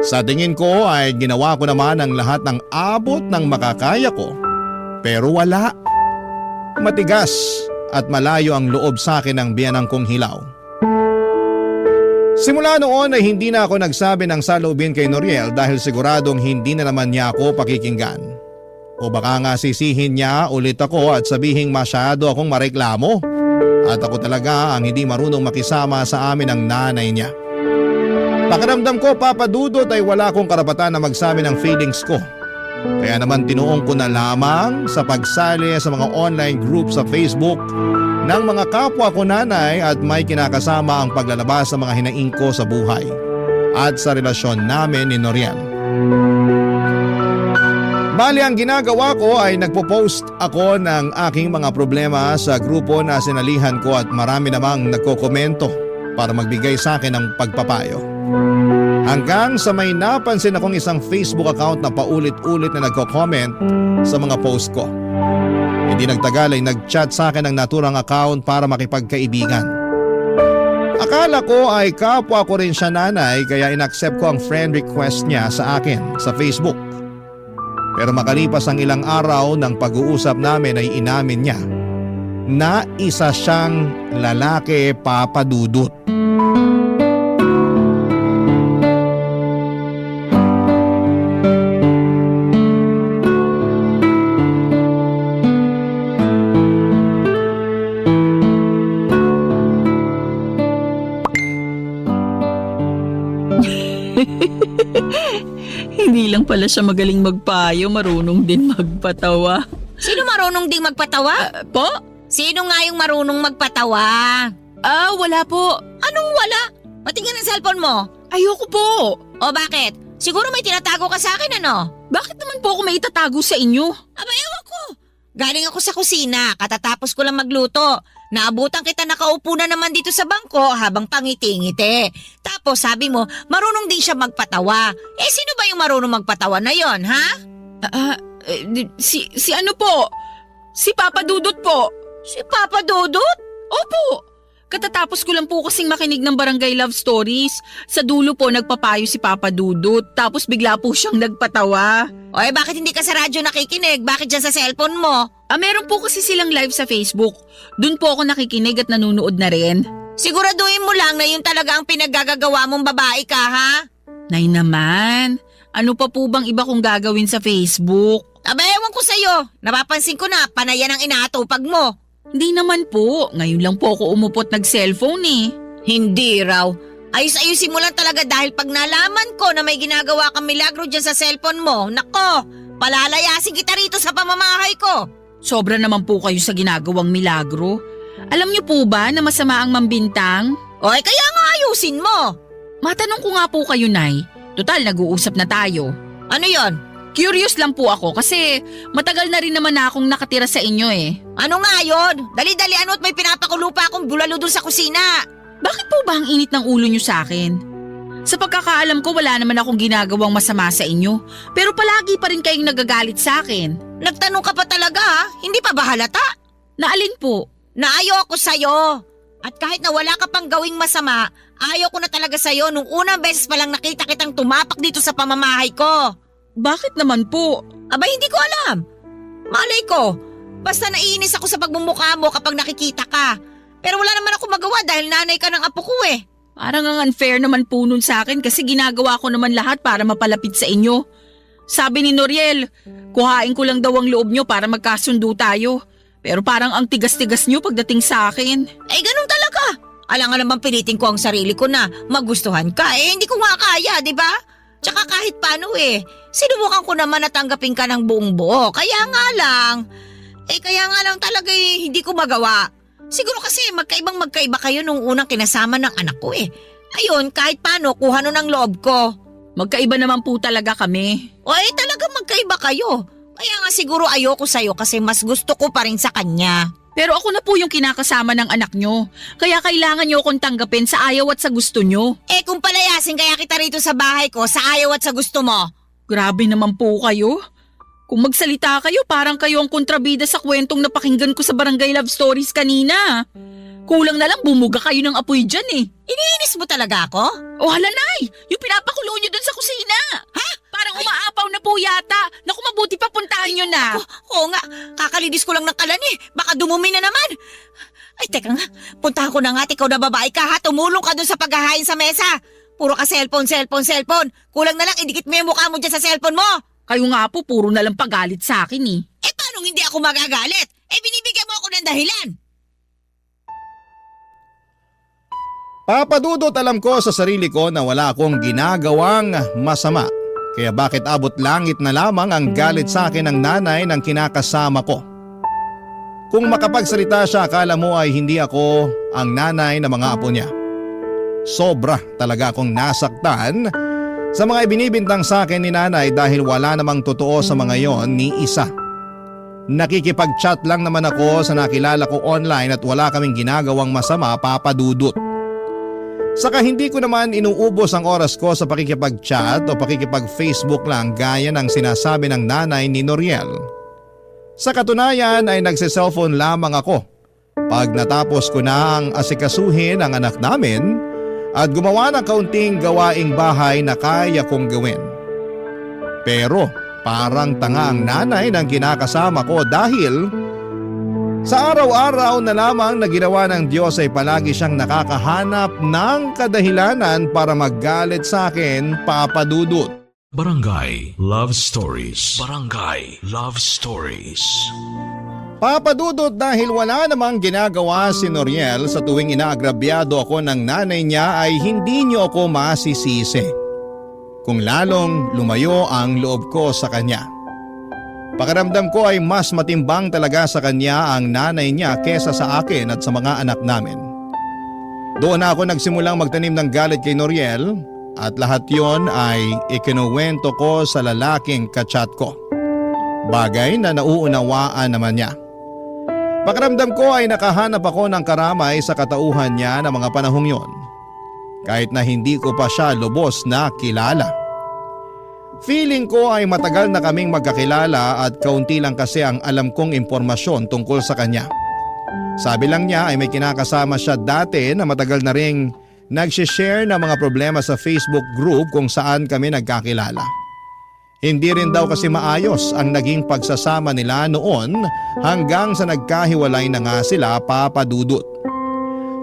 Sa tingin ko ay ginawa ko naman ang lahat ng abot ng makakaya ko pero wala. Matigas at malayo ang loob sa akin ng biyanang kong hilaw. Simula noon ay hindi na ako nagsabi ng saloobin kay Noriel dahil siguradong hindi na naman niya ako pakikinggan. O baka nga sisihin niya ulit ako at sabihing masyado akong mareklamo at ako talaga ang hindi marunong makisama sa amin ng nanay niya. Pakiramdam ko papadudot ay wala akong karapatan na magsabi ng feelings ko. Kaya naman tinuong ko na lamang sa pagsali sa mga online group sa Facebook ng mga kapwa ko nanay at may kinakasama ang paglalabas sa mga hinaing ko sa buhay at sa relasyon namin ni Noriel. Bali ang ginagawa ko ay nagpo-post ako ng aking mga problema sa grupo na sinalihan ko at marami namang nagkokomento para magbigay sa akin ng pagpapayo. Hanggang sa may napansin akong isang Facebook account na paulit-ulit na nagko-comment sa mga post ko. Hindi nagtagal ay nag-chat sa akin ang naturang account para makipagkaibigan. Akala ko ay kapwa ko rin siya nanay kaya inaccept ko ang friend request niya sa akin sa Facebook. Pero makalipas ang ilang araw ng pag-uusap namin ay inamin niya na isa siyang lalaki papadudot. Hindi lang pala siya magaling magpayo, marunong din magpatawa. Sino marunong ding magpatawa? Po? Sino nga yung marunong magpatawa? Wala po. Anong wala? Patingin ang cellphone mo. Ayoko po. O bakit? Siguro may tinatago ka sa akin ano? Bakit naman po ako may itatago sa inyo? Aba ewan ko. Galing ako sa kusina, katatapos ko lang magluto. Naabutan kita nakaupo na naman dito sa bangko habang pangiti-ngiti. Tapos sabi mo, marunong din siya magpatawa. Sino ba yung marunong magpatawa na yon, ha? Si ano po? Si Papa Dudut po. Si Papa Dudut? Opo. Katatapos ko lang po kasing makinig ng Barangay Love Stories. Sa dulo po nagpapayo si Papa Dudut. Tapos bigla po siyang nagpatawa. Bakit hindi ka sa radyo nakikinig? Bakit dyan sa cellphone mo? Meron po kasi silang live sa Facebook. Doon po ako nakikinig at nanunood na rin. Siguraduhin mo lang na yun talaga ang pinaggagawa mong babae ka, ha? Nay naman, ano pa po bang iba kong gagawin sa Facebook? Ewan ko sa'yo. Napapansin ko na, panayan ang inaatupag mo. Hindi naman po, ngayon lang po ako umupot nag-cellphone eh. Hindi raw. Ayos-ayusin mo lang talaga dahil pag nalaman ko na may ginagawa kang milagro dyan sa cellphone mo, nako, palalayasin kita rito sa pamamahay ko. Sobra naman po kayo sa ginagawang milagro. Alam niyo po ba na masama ang mambintang? Kaya nga ayusin mo. Matanong ko nga po kayo, Nay. Total, nag-uusap na tayo. Ano yon? Curious lang po ako kasi matagal na rin naman na akong nakatira sa inyo eh. Ano nga yon? Dali-dali ano't may pinapakulo pa akong bulalo dun sa kusina. Bakit po ba ang init ng ulo niyo sa akin? Sa pagkakaalam ko wala naman akong ginagawang masama sa inyo. Pero palagi pa rin kayong nagagalit sa akin. Nagtanong ka pa talaga ha? Hindi pa ba halata? Naalin po? Na ayoko sa'yo. At kahit na wala ka pang gawing masama, ayoko na talaga sa'yo nung unang beses pa lang nakita kitang tumapak dito sa pamamahay ko. Bakit naman po? Aba, hindi ko alam. Malay ko. Basta naiinis ako sa pagmumukha mo kapag nakikita ka. Pero wala naman ako magawa dahil nanay ka ng apo ko eh. Parang ang unfair naman po nun sa akin kasi ginagawa ko naman lahat para mapalapit sa inyo. Sabi ni Noriel, kuhain ko lang daw ang loob nyo para magkasundo tayo. Pero parang ang tigas-tigas nyo pagdating sa akin. Eh, ganun talaga. Alangan naman pilitin ko ang sarili ko na magustuhan ka. Eh, hindi ko nga kaya, di ba? Tsaka kahit paano sinubukan ko naman na tanggapin ka ng buong buo. Kaya nga lang talaga hindi ko magawa. Siguro kasi magkaiba kayo nung unang kinasama ng anak ko eh. Ayun, kahit paano, kuha nun ang loob ko. Magkaiba naman po talaga kami. O talaga magkaiba kayo. Kaya nga siguro ayoko sa'yo kasi mas gusto ko pa rin sa kanya. Pero ako na po yung kinakasama ng anak nyo. Kaya kailangan nyo akong tanggapin sa ayaw at sa gusto nyo. Kung palayasin kaya kita rito sa bahay ko sa ayaw at sa gusto mo. Grabe naman po kayo. Kung magsalita kayo, parang kayo ang kontrabida sa kwentong napakinggan ko sa Barangay Love Stories kanina. Kulang na lang bumuga kayo ng apoy dyan eh. Iniinis mo talaga ako? O hala nay, yung pinapakulo nyo dun sa kusina. Ha? Parang umaapaw na po yata. Naku, mabuti pa puntahan nyo na. Oo nga, kakalidis ko lang ng kalan eh. Baka dumumi na naman. Ay, teka nga, puntahan ko na nga at ikaw na babae ka ha. Tumulong ka dun sa paghahain sa mesa. Puro ka cellphone. Kulang na lang, idikit mo yung mukha mo dyan sa cellphone mo. Kayo nga po, puro na lang pagalit sa akin eh. Paano hindi ako magagalit? Binibigyan mo ako ng dahilan. Papadudot alam ko sa sarili ko na wala akong ginagawang masama. Kaya bakit abot langit na lamang ang galit sa akin ng nanay ng kinakasama ko? Kung makapagsalita siya, akala mo ay hindi ako ang nanay ng mga apo niya. Sobra talaga akong nasaktan sa mga ibinibintang sa akin ni nanay dahil wala namang totoo sa mga yon ni isa. Nakikipag-chat lang naman ako sa nakilala ko online at wala kaming ginagawang masama, papadudot. Saka hindi ko naman inuubos ang oras ko sa pakikipag-chat o pakikipag-Facebook lang gaya ng sinasabi ng nanay ni Noriel. Sa katunayan ay nagsiselfone lamang ako pag natapos ko na ang asikasuhin ang anak namin at gumawa ng kaunting gawaing bahay na kaya kong gawin. Pero parang tanga ang nanay ng kinakasama ko dahil sa araw-araw na lamang na ginawa ng Diyos ay palagi siyang nakakahanap ng kadahilanan para maggalit sa akin, papadudot. Barangay Love Stories. Barangay Love Stories. Papadudot dahil wala namang ginagawa si Noriel sa tuwing inaagrabyado ako ng nanay niya ay hindi niyo ako masisisi. Kung lalong lumayo ang loob ko sa kanya. Pakiramdam ko ay mas matimbang talaga sa kanya ang nanay niya kesa sa akin at sa mga anak namin. Doon ako nagsimulang magtanim ng galit kay Noriel at lahat yon ay ikinuwento ko sa lalaking kachat ko. Bagay na nauunawaan naman niya. Pakiramdam ko ay nakahanap ako ng karamay sa katauhan niya ng mga panahong yon. Kahit na hindi ko pa siya lubos na kilala. Feeling ko ay matagal na kaming magkakilala at kaunti lang kasi ang alam kong impormasyon tungkol sa kanya. Sabi lang niya ay may kinakasama siya dati na matagal na ring nagsishare ng mga problema sa Facebook group kung saan kami nagkakilala. Hindi rin daw kasi maayos ang naging pagsasama nila noon hanggang sa nagkahiwalay na nga sila, papadudot.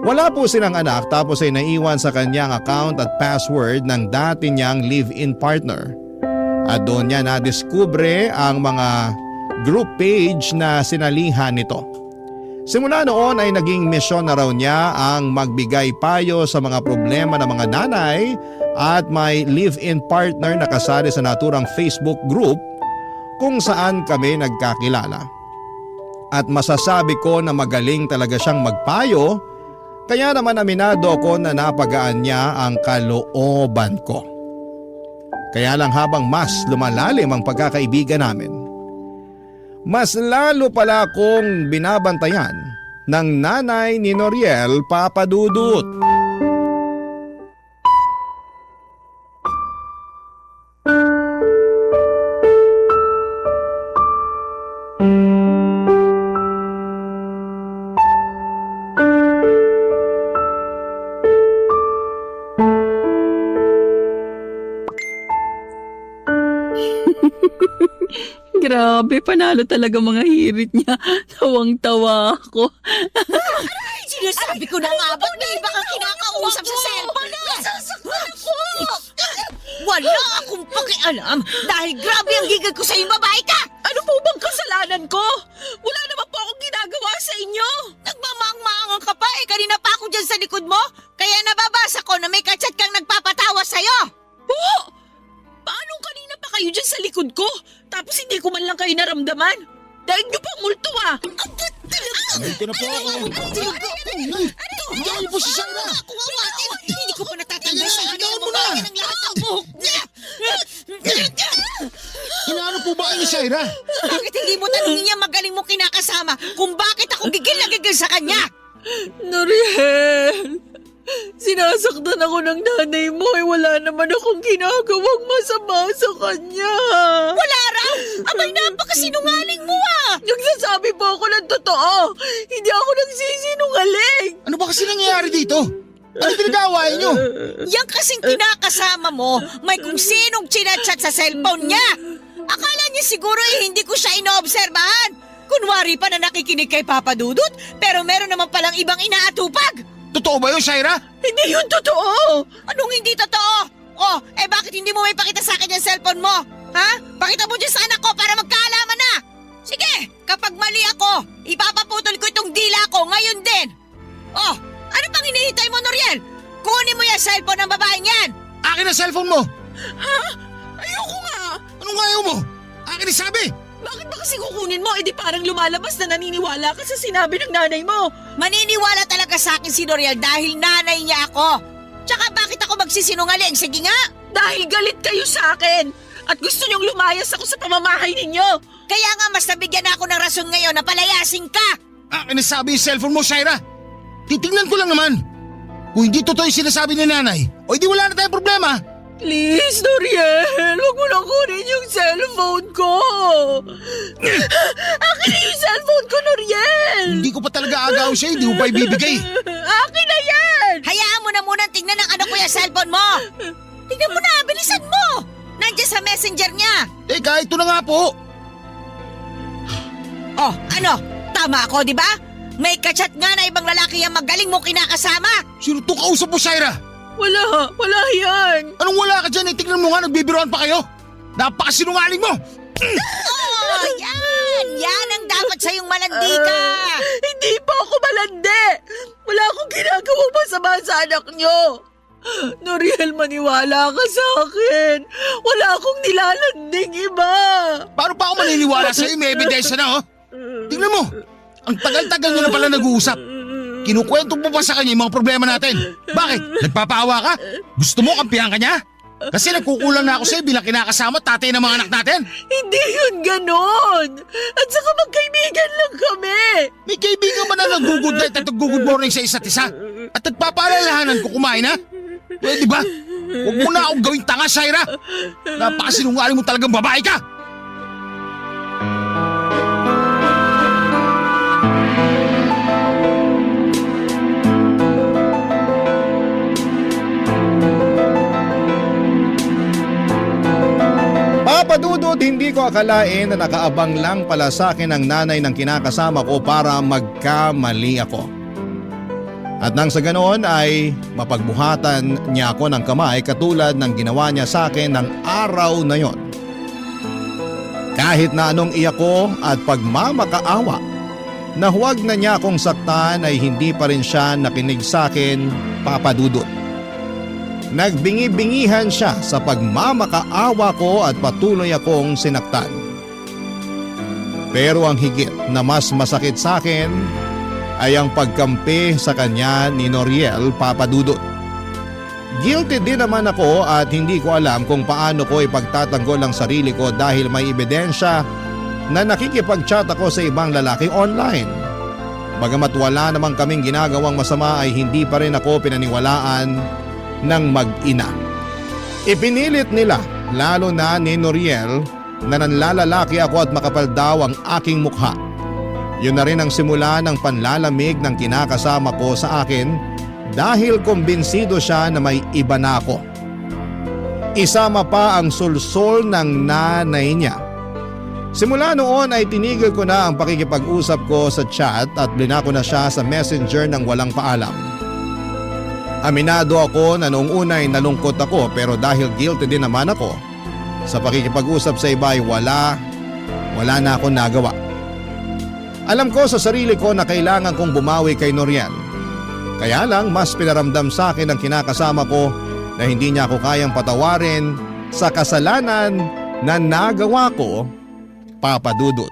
Wala po silang anak tapos ay naiwan sa kanyang account at password ng dati niyang live-in partner. At doon niya nadiskubre ang mga group page na sinalihan nito. Simula noon ay naging misyon na raw niya ang magbigay payo sa mga problema ng mga nanay at may live-in partner na kasali sa naturang Facebook group kung saan kami nagkakilala. At masasabi ko na magaling talaga siyang magpayo, kaya naman aminado ako na napagaan niya ang kalooban ko. Kaya lang habang mas lumalalim ang pagkakaibigan namin, mas lalo pala akong binabantayan ng nanay ni Noriel, papadudot. Grabe, panalo talaga mga hirit niya. Tawang-tawa ako. Sinasabi ko na nga, ba't may iba kang kinakausap sa cellphone na? Wala akong pakialam dahil grabe ang gigil ko sa'yo, babae ka! Ano po bang kasalanan ko? Wala naman po akong ginagawa sa inyo. Nagmamaang-maangan ka pa kanina pa ako dyan sa likod mo. Kaya nababasa ko na may kachat kang nagpapatawa sa'yo. Po! Paano kanina pa kayo dyan sa likod ko? Tapos hindi ko man lang kayo naramdaman? Dahil niyo pang multo ah! Dito na po ako. Hindi po si Shaira. Hindi ko pa natatanggal sa akin ang mukha ng lahat ng buhok niya. Inaano po ba kayo ni Shaira? Bakit hindi mo tanongin niya magaling mo kinakasama kung bakit ako gigil na gigil sa kanya? Noriel, sinasaktan ako ng nanay mo wala naman akong ginagawang masama sa kanya. Wala raw! Abay, napakasinungaling mo ah! Nagsasabi po ako ng totoo. Hindi ako nagsisinungaling. Ano ba kasi nangyayari dito? Ano pinag-aawayan nyo? Yan kasing kinakasama mo, may kung sinong chinachat sa cellphone niya. Akala niya siguro hindi ko siya inoobserbahan. Kunwari pa na nakikinig kay Papa Dudut, pero meron naman palang ibang inaatupag. Totoo ba yun, Shaira? Hindi yun totoo. Anong hindi totoo? Oh, bakit hindi mo may pakita sa akin yung cellphone mo? Ha? Pakita mo dyan sa anak ko para magkaalaman na. Sige, kapag mali ako, ipapaputol ko itong dila ko ngayon din. Oh, ano pang hinihintay mo, Noriel? Kunin mo yung cellphone ng babaeng yan. Akin ang cellphone mo! Ha? Ayoko nga. Anong ayaw mo? Akin ang sabi! Bakit ba kasi kukunin mo? Di parang lumalabas na naniniwala ka sa sinabi ng nanay mo. Maniniwala talaga sa akin si Noriel dahil nanay niya ako. Tsaka bakit ako magsisinungaling? Sige nga. Dahil galit kayo sa akin. At gusto niyong lumayas ako sa pamamahay ninyo. Kaya nga mas nabigyan ako ng rason ngayon na palayasin ka. Akin ang sabi yung cellphone mo, Shaira! Titingnan ko lang naman. Kung hindi totoo yung sinasabi ni nanay, o hindi wala na tayong problema. Please, Noriel, huwag mo lang kunin yung cellphone ko. Akin na yung cellphone ko, Noriel. Hindi ko pa talaga agaw sa'yo, hindi mo pa ibibigay. Akin na yan. Hayaan mo na munang tingnan ng anak ko yung cellphone mo. Tingnan mo na, bilisan mo. Nandiyan sa messenger niya. Teka, ito na nga po. Oh, ano? Tama ako, di ba? May kachat nga na ibang lalaki yung magaling mo kinakasama. Sino itong kausap mo, Shaira? Wala yan. Anong wala ka dyan? Tingnan mo nga, nagbibiroan pa kayo. Napakasinungaling mo. Oh, yan! Yan ang dapat sa'yong malandi ka. Hindi po ako malandi. Wala akong ginagawang masama sa anak niyo. Noriel, maniwala ka sa akin. Wala akong nilalanding iba. Paano pa ako maniniwala sa'yo? May ebidensya na, oh. Tingnan mo, ang tagal-tagal nyo na pala nag-uusap. Kinukwento mo pa sa kanya yung mga problema natin. Bakit? Nagpapaawa ka? Gusto mo kampihan ka niya? Kasi nagkukulang na ako sa'yo bilang kinakasama at tatay ng mga anak natin. Hindi yun ganon. At saka magkaibigan lang kami. May kaibigan man na nag-good night at nag-good morning sa isa't isa. At nagpapaalalahanan ko kumain, ha? Pwede ba? Huwag mo na akong gawing tanga, Shaira. Napakasinungaling mo talagang babae ka. Papadudod, hindi ko akalain na nakaabang lang pala sa akin ang nanay ng kinakasama ko para magkamali ako. At nang sa ganoon ay mapagbuhatan niya ako ng kamay katulad ng ginawa niya sa akin ng araw na yon. Kahit na anong iyak ko at pagmamakaawa na huwag na niya akong saktan ay hindi pa rin siya nakinig sa akin, Papadudod. Nagbingi-bingihan siya sa pagmamakaawa ko at patuloy akong sinaktan. Pero ang higit na mas masakit sa akin ay ang pagkampi sa kanya ni Noriel, Papadudod. Guilty din naman ako at hindi ko alam kung paano ko ipagtatanggol ang sarili ko dahil may ebidensya na nakikipag-chat ako sa ibang lalaki online. Bagamat wala namang kaming ginagawang masama ay hindi pa rin ako pinaniwalaan ng mag-ina. Ipinilit nila, lalo na ni Noriel, na nanlalalaki ako at makapal daw ang aking mukha. Yun na rin ang simula ng panlalamig ng kinakasama ko sa akin dahil kumbinsido siya na may iba na ako. Isama pa ang sulsol ng nanay niya. Simula noon ay tinigil ko na ang pakikipag-usap ko sa chat at blinako na siya sa messenger ng walang paalam. Aminado ako na noong una ay nalungkot ako pero dahil guilty din naman ako sa pakikipag-usap sa iba ay wala na akong nagawa. Alam ko sa sarili ko na kailangan kong bumawi kay Noriel. Kaya lang mas pinaramdam sa akin ang kinakasama ko na hindi niya ako kayang patawarin sa kasalanan na nagawa ko, Papa Dudut.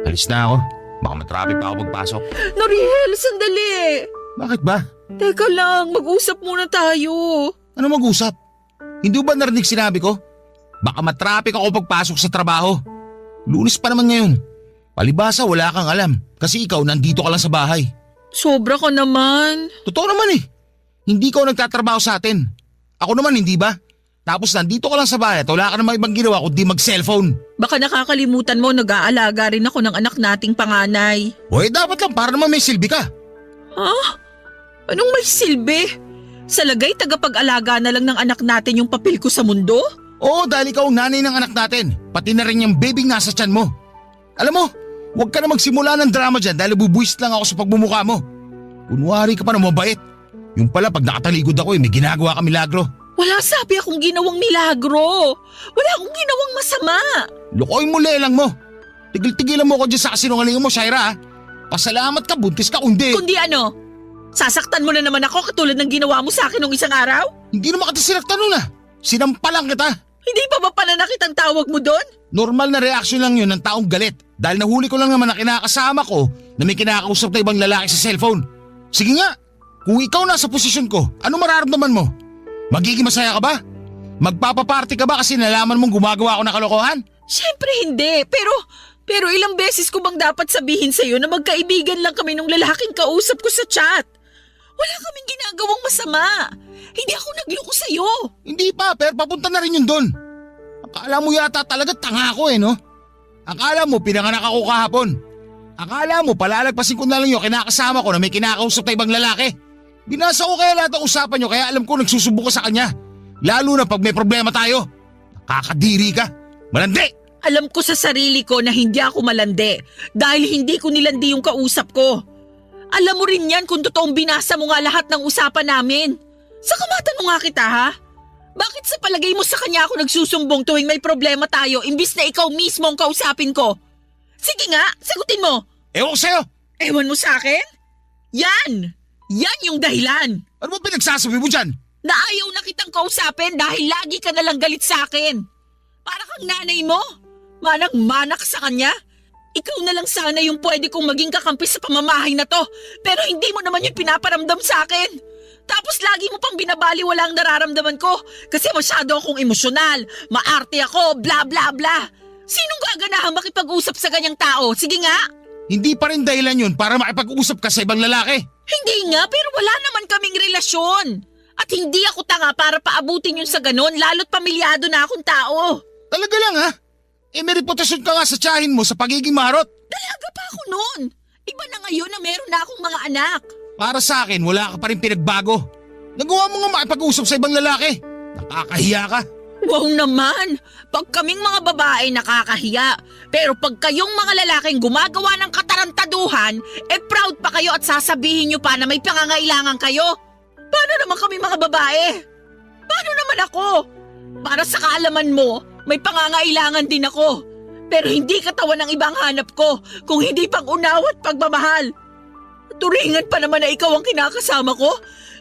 Alis na ako. Baka matraffic pa ako pagpasok. Noriel, sandali. Bakit ba? Teka lang, mag-usap muna tayo. Ano mag-usap? Hindi ba narinig sinabi ko? Baka matraffic ako pagpasok sa trabaho. Lunes pa naman ngayon. Palibasa wala kang alam kasi ikaw nandito ka lang sa bahay. Sobra ka naman. Totoo naman eh. Hindi ka nagtatrabaho sa atin. Ako naman hindi ba? Tapos nandito ka lang sa bahay at wala ka namang ibang ginawa kundi mag-cellphone. Baka nakakalimutan mo, nag-aalaga rin ako ng anak nating panganay. O dapat lang para naman may silbi ka. Ha? Anong may silbi? Sa lagay tagapag-alaga na lang ng anak natin yung papel ko sa mundo? Oo, dahil ikaw ang nanay ng anak natin. Pati na rin yung baby nasa tiyan mo. Alam mo, huwag ka na magsimula ng drama dyan dahil bubuwis lang ako sa pagmumukha mo. Kunwari ka pa na mabait. Yung pala pag nakataligod ako may ginagawa ka milagro. Wala sabi akong ginawang milagro. Wala akong ginawang masama. Lukoy mo lelang mo. Tigil-tigilan mo ko dyan sa kasinungalingan mo, Shaira. Pasalamat ka, buntis ka, kundi. Kundi ano? Sasaktan mo na naman ako katulad ng ginawa mo sa akin nung isang araw? Hindi naman kita sinaktan nun ah. Sinampalan kita. Hindi pa ba pananakit ang tawag mo doon? Normal na reaksyon lang yun ng taong galit. Dahil nahuli ko lang naman na kinakasama ko na may kinakausap na ibang lalaki sa cellphone. Sige nga, kung ikaw nasa posisyon ko, ano mararamdaman mo? Magiging masaya ka ba? Magpapaparty ka ba kasi nalaman mong gumagawa ako ng kalokohan? Siyempre hindi, pero ilang beses ko bang dapat sabihin sa'yo na magkaibigan lang kami nung lalaking kausap ko sa chat? Wala kaming ginagawang masama. Hindi ako nagloko sa'yo. Hindi pa, pero papunta na rin yun doon. Akala mo yata talaga tanga ako no? Akala mo pinanganak ako kahapon. Akala mo palalagpasin ko na lang yung kinakasama ko na may kinakausap na ibang lalaki. Binasa ko kaya lahat ng usapan nyo kaya alam ko nagsusubo ka sa kanya. Lalo na pag may problema tayo. Nakakadiri ka. Malandi! Alam ko sa sarili ko na hindi ako malandi dahil hindi ko nilandi yung kausap ko. Alam mo rin yan kung totoong binasa mo nga lahat ng usapan namin. Saka matanong nga kita ha? Bakit sa palagay mo sa kanya ako nagsusumbong tuwing may problema tayo imbis na ikaw mismo ang kausapin ko? Sige nga, sagutin mo. Ewan ko sa'yo. Ewan mo sa akin? Yan! Yan yung dahilan. Ano ba pinagsasabi mo dyan? Na ayaw na kitang kausapin dahil lagi ka nalang galit sa akin. Para kang nanay mo. Manang-manak sa kanya. Ikaw na lang sana yung pwede kong maging kakampi sa pamamahay na to. Pero hindi mo naman yung pinaparamdam sa akin. Tapos lagi mo pang binabaliwala ang nararamdaman ko. Kasi masyado akong emosyonal. Maarte ako, bla bla bla. Sinong gaganahang makipag-usap sa ganyang tao? Sige nga. Hindi pa rin dahilan yun para makipag-usap ka sa ibang lalaki. Hindi nga, pero wala naman kaming relasyon. At hindi ako tanga para paabutin yun sa ganon, lalo't pamilyado na akong tao. Talaga lang ha? May reputasyon ka nga sa tiyahin mo sa pagiging marot. Dalaga pa ako noon. Iba na ngayon na meron na akong mga anak. Para sa akin, wala ka pa rin pinagbago. Nagawa mo nga makipag-usap sa ibang lalaki. Nakakahiya ka. Wow naman, pag kaming mga babae nakakahiya. Pero pag kayong mga lalaking gumagawa ng katarantaduhan, proud pa kayo at sasabihin nyo pa na may pangangailangan kayo. Paano naman kami mga babae? Paano naman ako? Para sa kaalaman mo, may pangangailangan din ako. Pero hindi katawan ng ibang hanap ko, kung hindi pang unawa at pagmamahal. Turingan pa naman na ikaw ang kinakasama ko,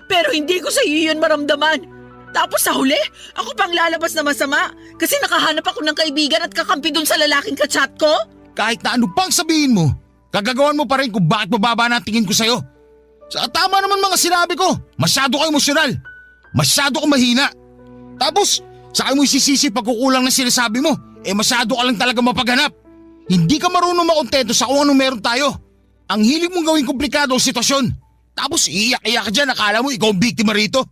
pero hindi ko sa iyo yun maramdaman. Tapos sa huli, ako pang lalabas na masama kasi nakahanap ako ng kaibigan at kakampi dun sa lalaking kachat ko? Kahit na ano pang sabihin mo, gagagawan mo pa rin kung bakit mababa na ang tingin ko sa'yo. Sa tama naman mga sinabi ko, masyado ka emosyonal. Masyado ka mahina. Tapos, saka mo isisisi pagkukulang na sinasabi mo, masyado ka lang talaga mapaghanap. Hindi ka marunong makontento sa kung anong meron tayo. Ang hilig mong gawing komplikado ang sitwasyon. Tapos iiyak-iyak ka dyan, akala mo ikaw ang biktima rito.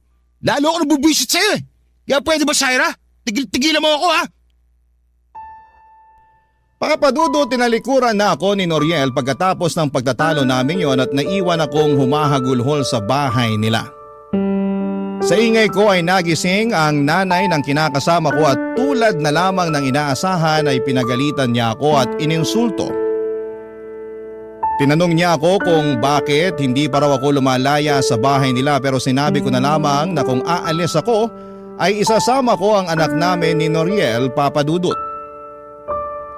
Lalo ako nabubwisit sa'yo Kaya pwede ba, Shaira? Tigil-tigilan mo ako ha? Papadudot, tinalikuran na ako ni Noriel pagkatapos ng pagtatalo namin yon at naiwan akong humahagulhol sa bahay nila. Sa ingay ko ay nagising ang nanay ng kinakasama ko at tulad na lamang ng inaasahan ay pinagalitan niya ako at ininsulto. Tinanong niya ako kung bakit hindi pa raw ako lumalaya sa bahay nila pero sinabi ko na lamang na kung aalis ako ay isasama ko ang anak namin ni Noriel, Papadudot.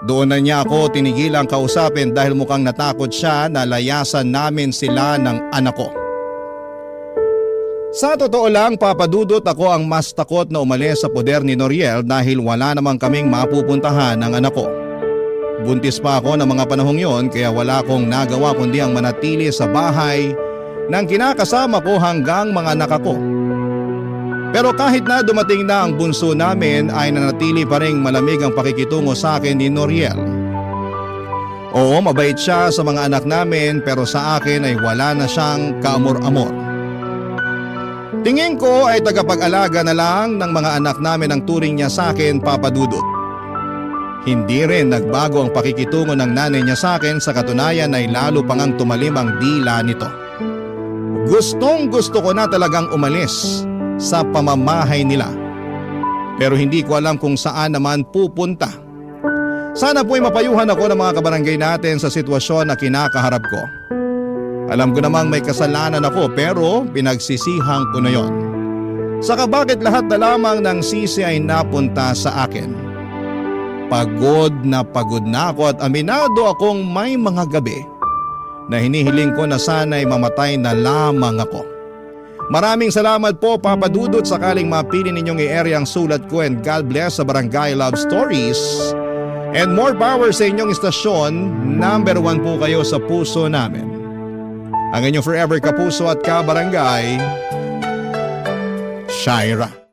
Doon na niya ako tinigilang kausapin dahil mukhang natakot siya na layasan namin sila ng anak ko. Sa totoo lang, Papadudot, ako ang mas takot na umalis sa poder ni Noriel dahil wala namang kaming mapupuntahan ng anak ko. Buntis pa ako ng mga panahong yon kaya wala akong nagawa kundi ang manatili sa bahay ng kinakasama ko hanggang mga anak ko. Pero kahit na dumating na ang bunso namin ay nanatili pa ring malamig ang pakikitungo sa akin ni Noriel. Oo, mabait siya sa mga anak namin pero sa akin ay wala na siyang kaamor-amor. Tingin ko ay tagapag-alaga na lang ng mga anak namin ang turing niya sa akin, Papadudot. Hindi rin nagbago ang pakikitungo ng nanay niya sa akin, sa katunayan ay lalo pang ang tumalim ang dila nito. Gustong gusto ko na talagang umalis sa pamamahay nila. Pero hindi ko alam kung saan naman pupunta. Sana po'y mapayuhan ako ng mga kabarangay natin sa sitwasyon na kinakaharap ko. Alam ko namang may kasalanan ako pero pinagsisihang ko na yon. Saka bakit lahat na lamang ng sisi ay napunta sa akin? Pagod na ako at aminado akong may mga gabi na hinihiling ko na sana'y mamatay na lamang ako. Maraming salamat po, Papadudot, sakaling mapili ninyong i-area ang sulat ko, and God bless sa Barangay Love Stories. And more power sa inyong istasyon, number 1 po kayo sa puso namin. Ang inyong forever kapuso at kabarangay, Shaira.